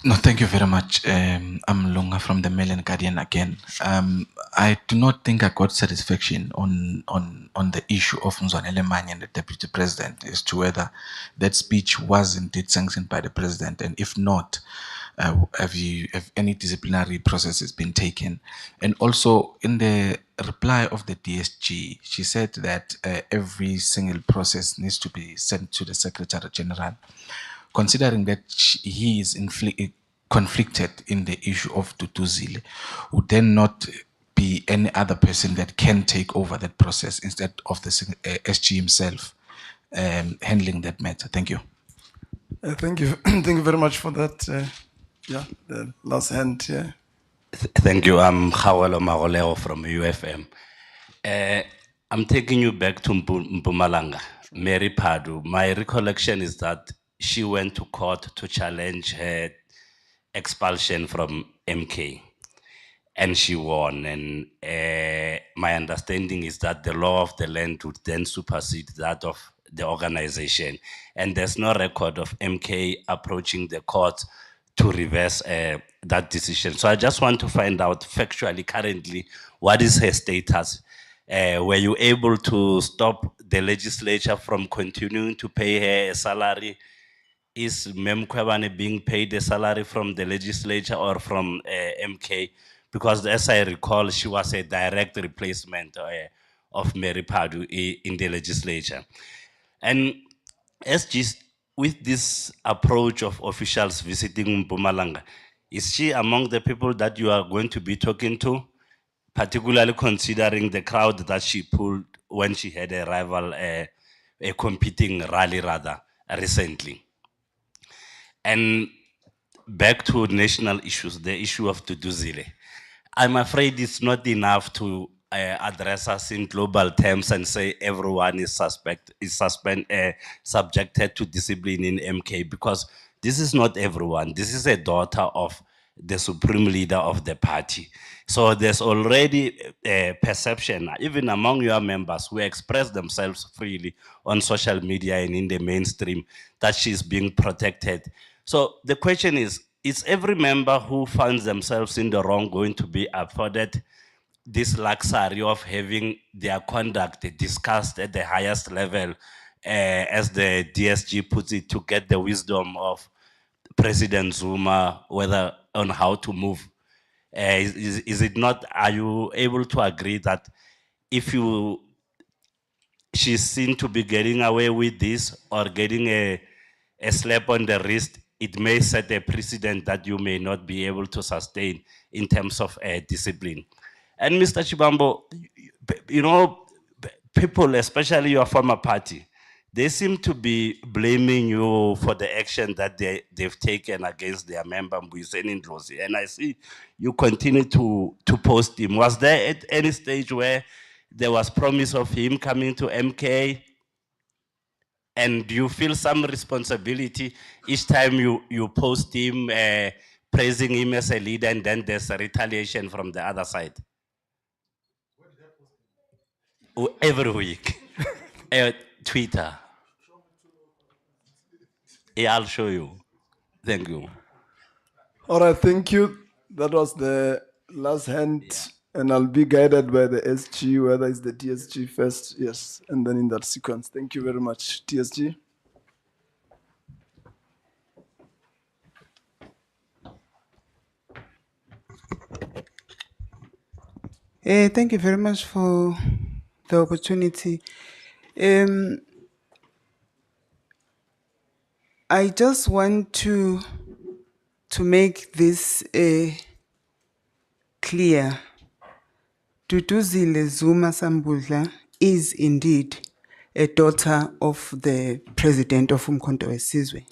No, thank you very much. I'm Lunga from the Mail and Guardian again. I do not think I got satisfaction on the issue of Mzwanele Manyi and the Deputy President as to whether that speech was indeed sanctioned by the President, and if not, have any disciplinary process has been taken? And also in the reply of the DSG, she said that every single process needs to be sent to the Secretary General. Considering that he is conflicted in the issue of Tutuzile, would there not be any other person that can take over that process instead of the SG himself handling that matter? Thank you. Thank you. Thank you very much for that. Yeah, the last hand. Yeah. Thank you. I'm Khawelo Magoleo from UFM. I'm taking you back to Mpumalanga, Mary Padu. My recollection is that she went to court to challenge her expulsion from MK, and she won. And my understanding is that the law of the land would then supersede that of the organization. And there's no record of MK approaching the court to reverse that decision. So I just want to find out factually, currently, what is her status? Were you able to stop the legislature from continuing to pay her a salary? Is Mem Kwebane being paid a salary from the legislature or from MK? Because as I recall, she was a direct replacement of Mary Padu in the legislature. And with this approach of officials visiting Mpumalanga, is she among the people that you are going to be talking to, particularly considering the crowd that she pulled when she had a rival, a competing rally rather, recently? And back to national issues, the issue of Duduzile. I'm afraid it's not enough to address us in global terms and say everyone is subjected to discipline in MK, because this is not everyone. This is a daughter of the supreme leader of the party. So there's already a perception, even among your members who express themselves freely on social media and in the mainstream, that she's being protected. So the question is every member who finds themselves in the wrong going to be afforded this luxury of having their conduct discussed at the highest level, as the DSG puts it, to get the wisdom of President Zuma, whether on how to move? Is it not, are you able to agree that if she's seen to be getting away with this or getting a slap on the wrist, it may set a precedent that you may not be able to sustain in terms of discipline? And Mr. Chibambo, you know, people, especially your former party, they seem to be blaming you for the action that they've taken against their member, Mbuyiseni Ndlozi. And I see you continue to post him. Was there at any stage where there was promise of him coming to MK? And do you feel some responsibility each time you post him, praising him as a leader, and then there's a retaliation from the other side? Every week. Twitter. Yeah, I'll show you. Thank you. All right, thank you. That was the last hand, and I'll be guided by the SG, whether it's the TSG first, yes, and then in that sequence. Thank you very much, TSG. Thank you very much for the opportunity. I just want to make this clear. Duduzile Zuma Sambudla is indeed a daughter of the president of Umkhonto weSizwe.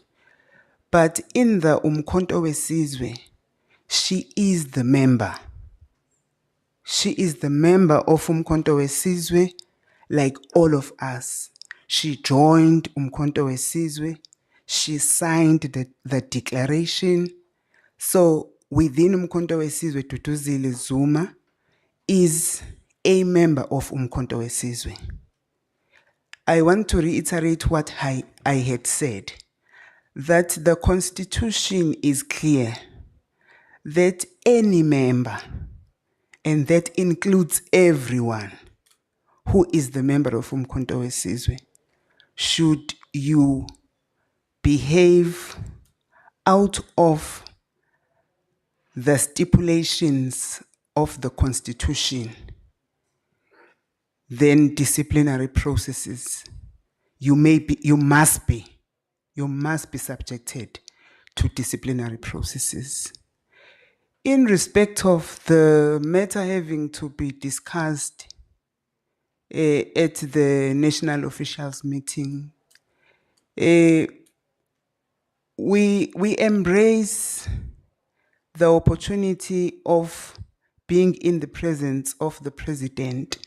But in the Umkhonto weSizwe, she is the member. She is the member of Umkhonto weSizwe, like all of us. She joined Umkhonto weSizwe. She signed the declaration. So within Umkhonto weSizwe, Duduzile Zuma is a member of Umkhonto weSizwe. I want to reiterate what I had said, that the constitution is clear that any member, and that includes everyone who is the member of Umkhonto weSizwe, should you behave out of the stipulations of the constitution, then disciplinary processes. You must be subjected to disciplinary processes. In respect of the matter having to be discussed at the national officials meeting, we embrace the opportunity of being in the presence of the president,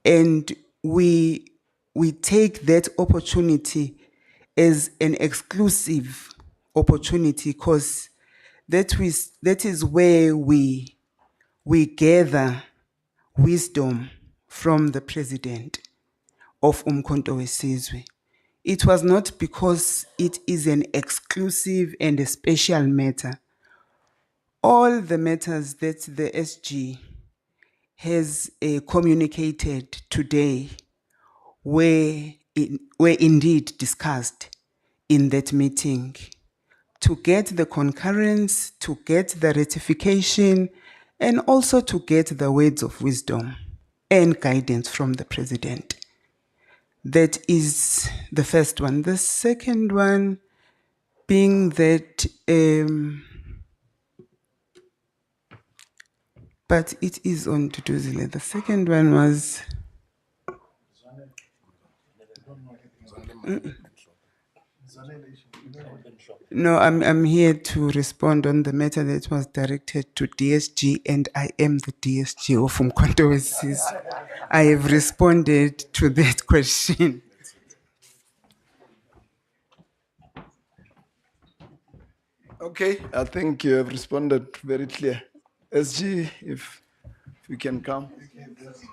and we take that opportunity as an exclusive opportunity, because that is where we gather wisdom from the president of Umkhonto weSizwe. It was not because it is an exclusive and a special matter. All the matters that the SG has communicated today were indeed discussed in that meeting to get the concurrence, to get the ratification, and also to get the words of wisdom and guidance from the president. That is the first one. The second one being that, but it is on Tutuzile. The second one was, no, I'm here to respond on the matter that was directed to DSG, and I am the DSG of Umkhonto weSizwe. I have responded to that question. Okay, I think you have responded very clear. SG, if you can come. Yes.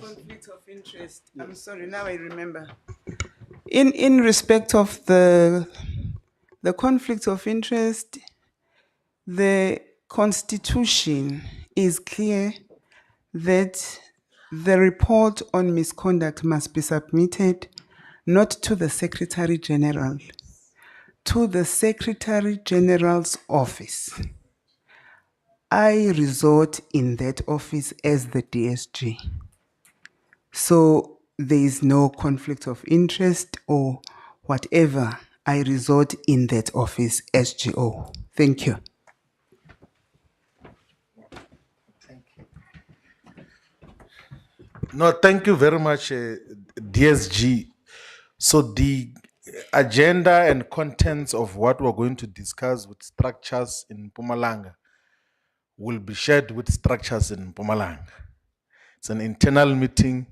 Conflict of interest. I'm sorry, now I remember. In respect of the conflict of interest, the Constitution is clear that the report on misconduct must be submitted not to the Secretary General, to the Secretary General's office. I resort in that office as the DSG. So there is no conflict of interest or whatever. I resort in that office as GO. Thank you. No, thank you very much, DSG. So the agenda and contents of what we're going to discuss with structures in Mpumalanga will be shared with structures in Mpumalanga. It's an internal meeting,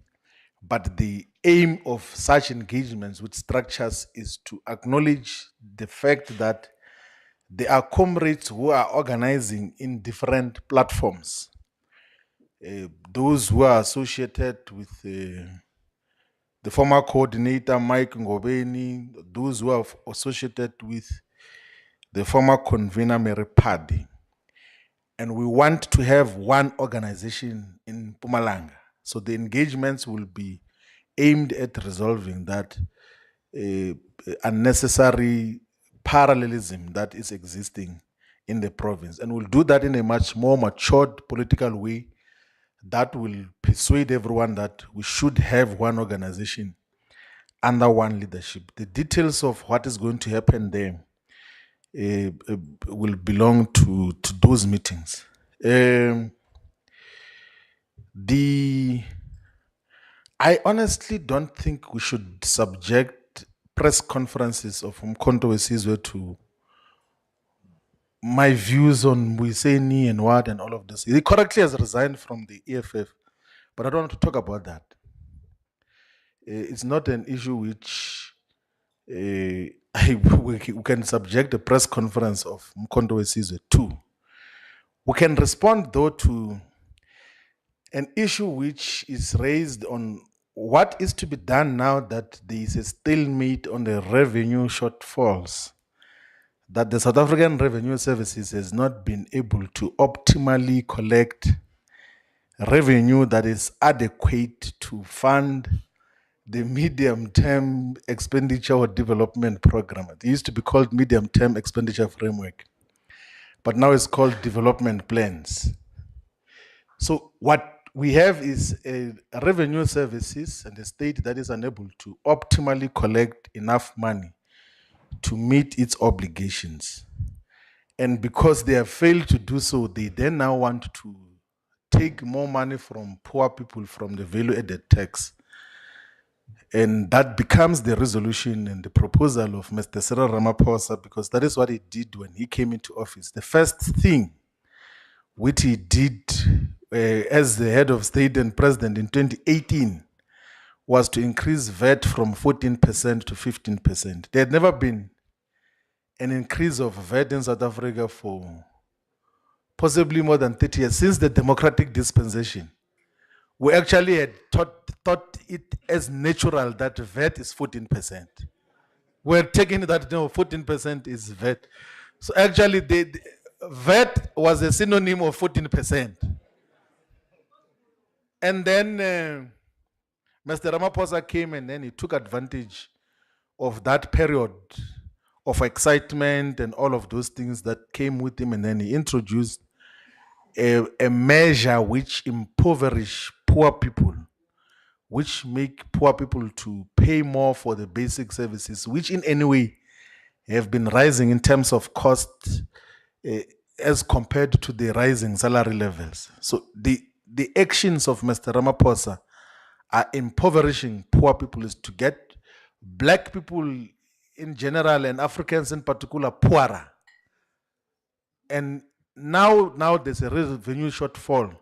but the aim of such engagements with structures is to acknowledge the fact that there are comrades who are organizing in different platforms. Those who are associated with the former coordinator Mike Ngobeni, those who are associated with the former convener Mary Paddy. And we want to have one organization in Mpumalanga. So the engagements will be aimed at resolving that unnecessary parallelism that is existing in the province. And we'll do that in a much more matured political way that will persuade everyone that we should have one organization under one leadership. The details of what is going to happen there will belong to those meetings. I honestly don't think we should subject press conferences of Umkhonto weSizwe to my views on Mwiseni and what and all of this. He correctly has resigned from the EFF, but I don't want to talk about that. It's not an issue which we can subject a press conference of Umkhonto weSizwe to. We can respond though to an issue which is raised on what is to be done now that there is a stalemate on the revenue shortfalls, that the South African Revenue Services has not been able to optimally collect revenue that is adequate to fund the medium-term expenditure or development program. It used to be called medium-term expenditure framework, but now it's called development plans. So what we have is a revenue services and a state that is unable to optimally collect enough money to meet its obligations. And because they have failed to do so, they then now want to take more money from poor people from the value added tax. And that becomes the resolution and the proposal of Mr. Cyril Ramaphosa, because that is what he did when he came into office. The first thing which he did as the head of state and president in 2018 was to increase VAT from 14% to 15%. There had never been an increase of VAT in South Africa for possibly more than 30 years, since the democratic dispensation. We actually had thought it as natural that VAT is 14%. We're taking that 14% is VAT. So actually, the VAT was a synonym of 14%. And then Mr. Ramaphosa came and then he took advantage of that period of excitement and all of those things that came with him, and then he introduced a measure which impoverish poor people, which make poor people to pay more for the basic services, which in any way have been rising in terms of cost as compared to the rising salary levels. So the actions of Mr. Ramaphosa are impoverishing poor people, is to get black people in general and Africans in particular poorer. And now there's a revenue shortfall.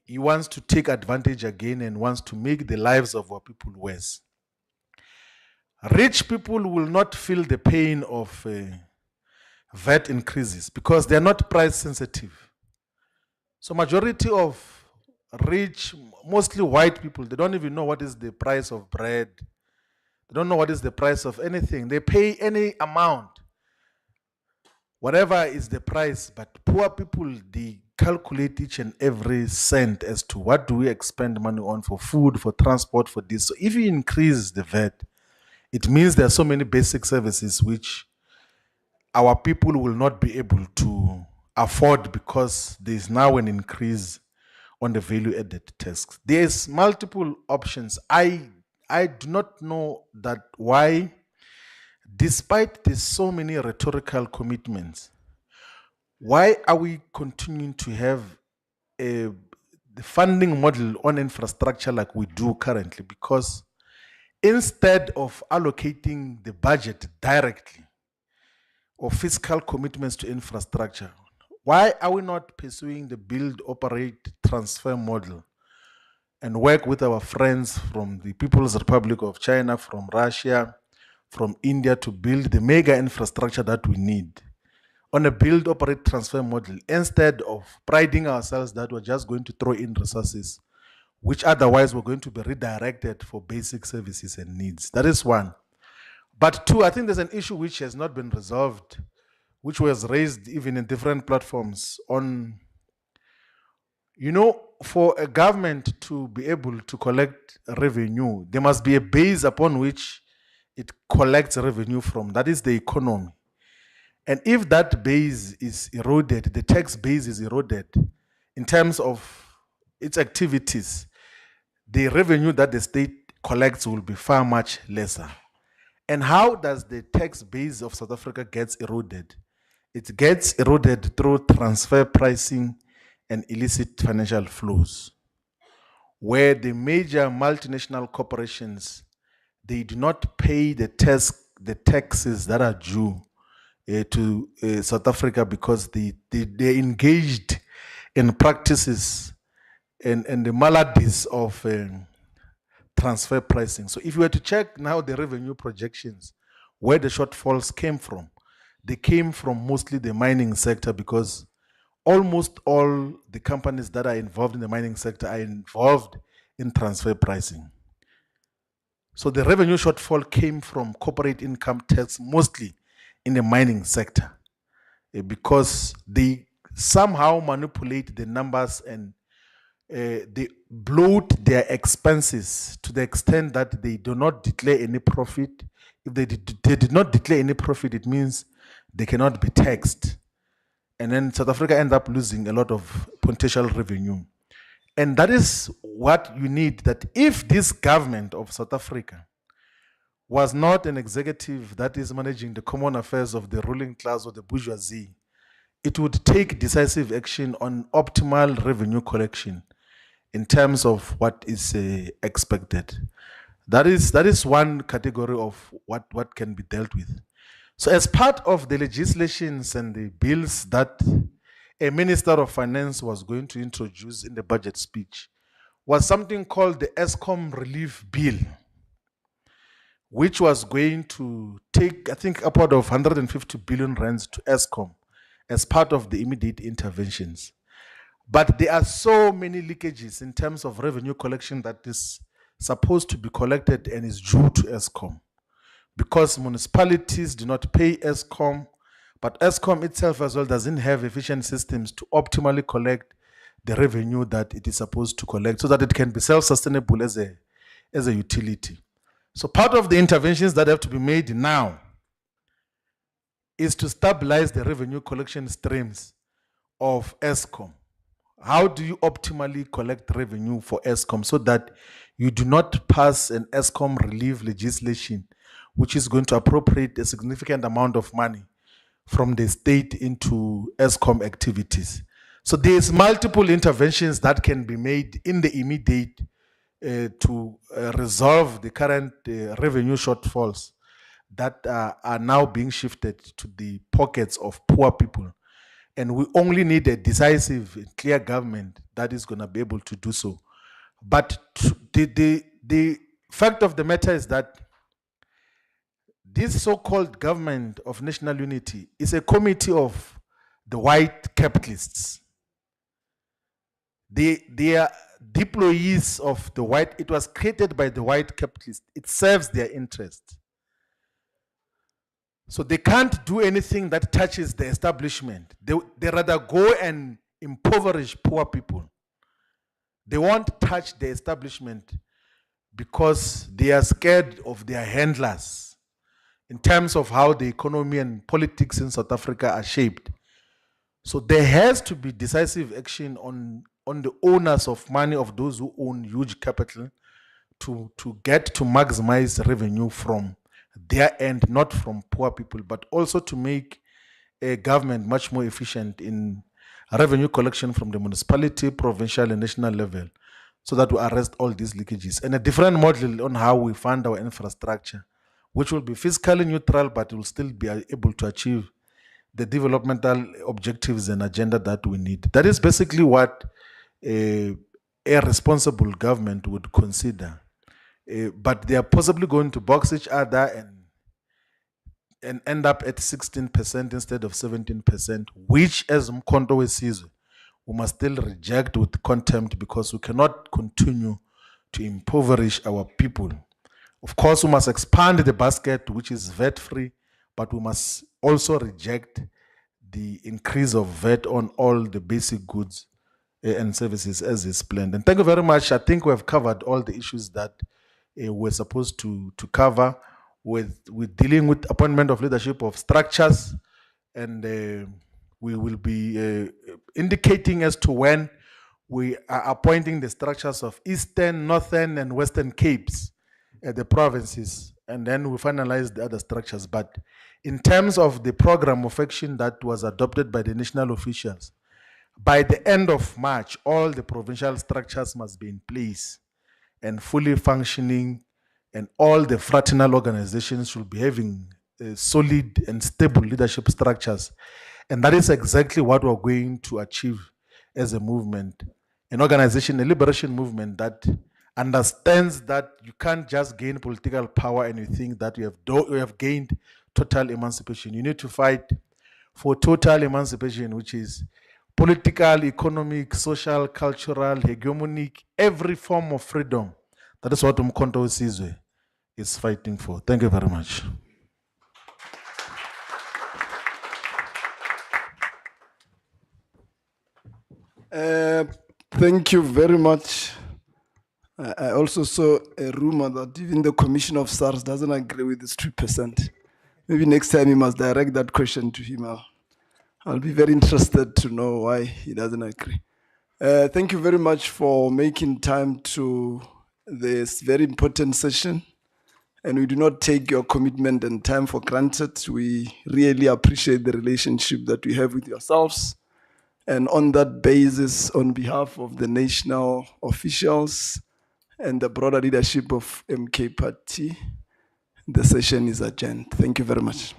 He wants to take advantage again and wants to make the lives of our people worse. Rich people will not feel the pain of VAT increases because they're not price sensitive. So majority of rich, mostly white people, they don't even know what is the price of bread. They don't know what is the price of anything. They pay any amount, whatever is the price. But poor people, they calculate each and every cent as to what do we expend money on for food, for transport, for this. So if you increase the VAT, it means there are so many basic services which our people will not be able to afford because there is now an increase on the value added tax. There's multiple options. I do not know that why, despite there's so many rhetorical commitments, why are we continuing to have the funding model on infrastructure like we do currently? Because instead of allocating the budget directly or fiscal commitments to infrastructure, why are we not pursuing the build, operate, transfer model and work with our friends from the People's Republic of China, from Russia, from India to build the mega infrastructure that we need on a build, operate, transfer model, instead of priding ourselves that we're just going to throw in resources which otherwise were going to be redirected for basic services and needs. That is one. But two, I think there's an issue which has not been resolved, which was raised even in different platforms on, for a government to be able to collect revenue, there must be a base upon which it collects revenue from. That is the economy. And if that base is eroded, the tax base is eroded in terms of its activities, the revenue that the state collects will be far much lesser. And how does the tax base of South Africa gets eroded? It gets eroded through transfer pricing and illicit financial flows, where the major multinational corporations, they do not pay the taxes that are due to South Africa because they engaged in practices and the maladies of transfer pricing. So if you were to check now the revenue projections, where the shortfalls came from, they came from mostly the mining sector, because almost all the companies that are involved in the mining sector are involved in transfer pricing. So the revenue shortfall came from corporate income tax, mostly in the mining sector, because they somehow manipulate the numbers and they bloat their expenses to the extent that they do not declare any profit. If they did not declare any profit, it means they cannot be taxed. And then South Africa end up losing a lot of potential revenue. And that is what you need, that if this government of South Africa was not an executive that is managing the common affairs of the ruling class or the bourgeoisie, it would take decisive action on optimal revenue collection in terms of what is expected. That is one category of what can be dealt with. So as part of the legislations and the bills that a Minister of Finance was going to introduce in the budget speech was something called the ESCOM Relief Bill, which was going to take, I think, upward of 150 billion rands to ESCOM as part of the immediate interventions. But there are so many leakages in terms of revenue collection that is supposed to be collected and is due to ESCOM, because municipalities do not pay ESCOM, but ESCOM itself as well doesn't have efficient systems to optimally collect the revenue that it is supposed to collect so that it can be self-sustainable as a utility. So part of the interventions that have to be made now is to stabilize the revenue collection streams of ESCOM. How do you optimally collect revenue for ESCOM so that you do not pass an ESCOM relief legislation which is going to appropriate a significant amount of money from the state into ESCOM activities? So there's multiple interventions that can be made in the immediate to resolve the current revenue shortfalls that are now being shifted to the pockets of poor people. And we only need a decisive and clear government that is going to be able to do so. But the fact of the matter is that this so-called government of national unity is a committee of the white capitalists. They are deployees of the white, it was created by the white capitalists. It serves their interest. So they can't do anything that touches the establishment. They rather go and impoverish poor people. They won't touch the establishment because they are scared of their handlers in terms of how the economy and politics in South Africa are shaped. So there has to be decisive action on the owners of money, of those who own huge capital, to get to maximize revenue from their end, not from poor people, but also to make a government much more efficient in revenue collection from the municipality, provincial, and national level, so that we arrest all these leakages. And a different model on how we fund our infrastructure, which will be fiscally neutral, but will still be able to achieve the developmental objectives and agenda that we need. That is basically what a responsible government would consider. But they are possibly going to box each other and end up at 16% instead of 17%, which, as Mkhonto sees, we must still reject with contempt, because we cannot continue to impoverish our people. Of course, we must expand the basket, which is VAT-free, but we must also reject the increase of VAT on all the basic goods and services as is planned. And thank you very much. I think we have covered all the issues that we're supposed to cover with dealing with appointment of leadership of structures, and we will be indicating as to when we are appointing the structures of Eastern, Northern, and Western Capes at the provinces, and then we finalize the other structures. But in terms of the program of action that was adopted by the national officials, by the end of March, all the provincial structures must be in place and fully functioning, and all the fraternal organizations should be having solid and stable leadership structures. And that is exactly what we're going to achieve as a movement, an organization, a liberation movement that understands that you can't just gain political power and you think that you have gained total emancipation. You need to fight for total emancipation, which is political, economic, social, cultural, hegemonic, every form of freedom. That is what Mkhonto Sizwe is fighting for. Thank you very much. Thank you very much. I also saw a rumor that even the Commission of SARS doesn't agree with this 3%. Maybe next time you must direct that question to him. I'll be very interested to know why he doesn't agree. Thank you very much for making time to this very important session. And we do not take your commitment and time for granted. We really appreciate the relationship that we have with yourselves. And on that basis, on behalf of the national officials and the broader leadership of MK Party, the session is adjourned. Thank you very much.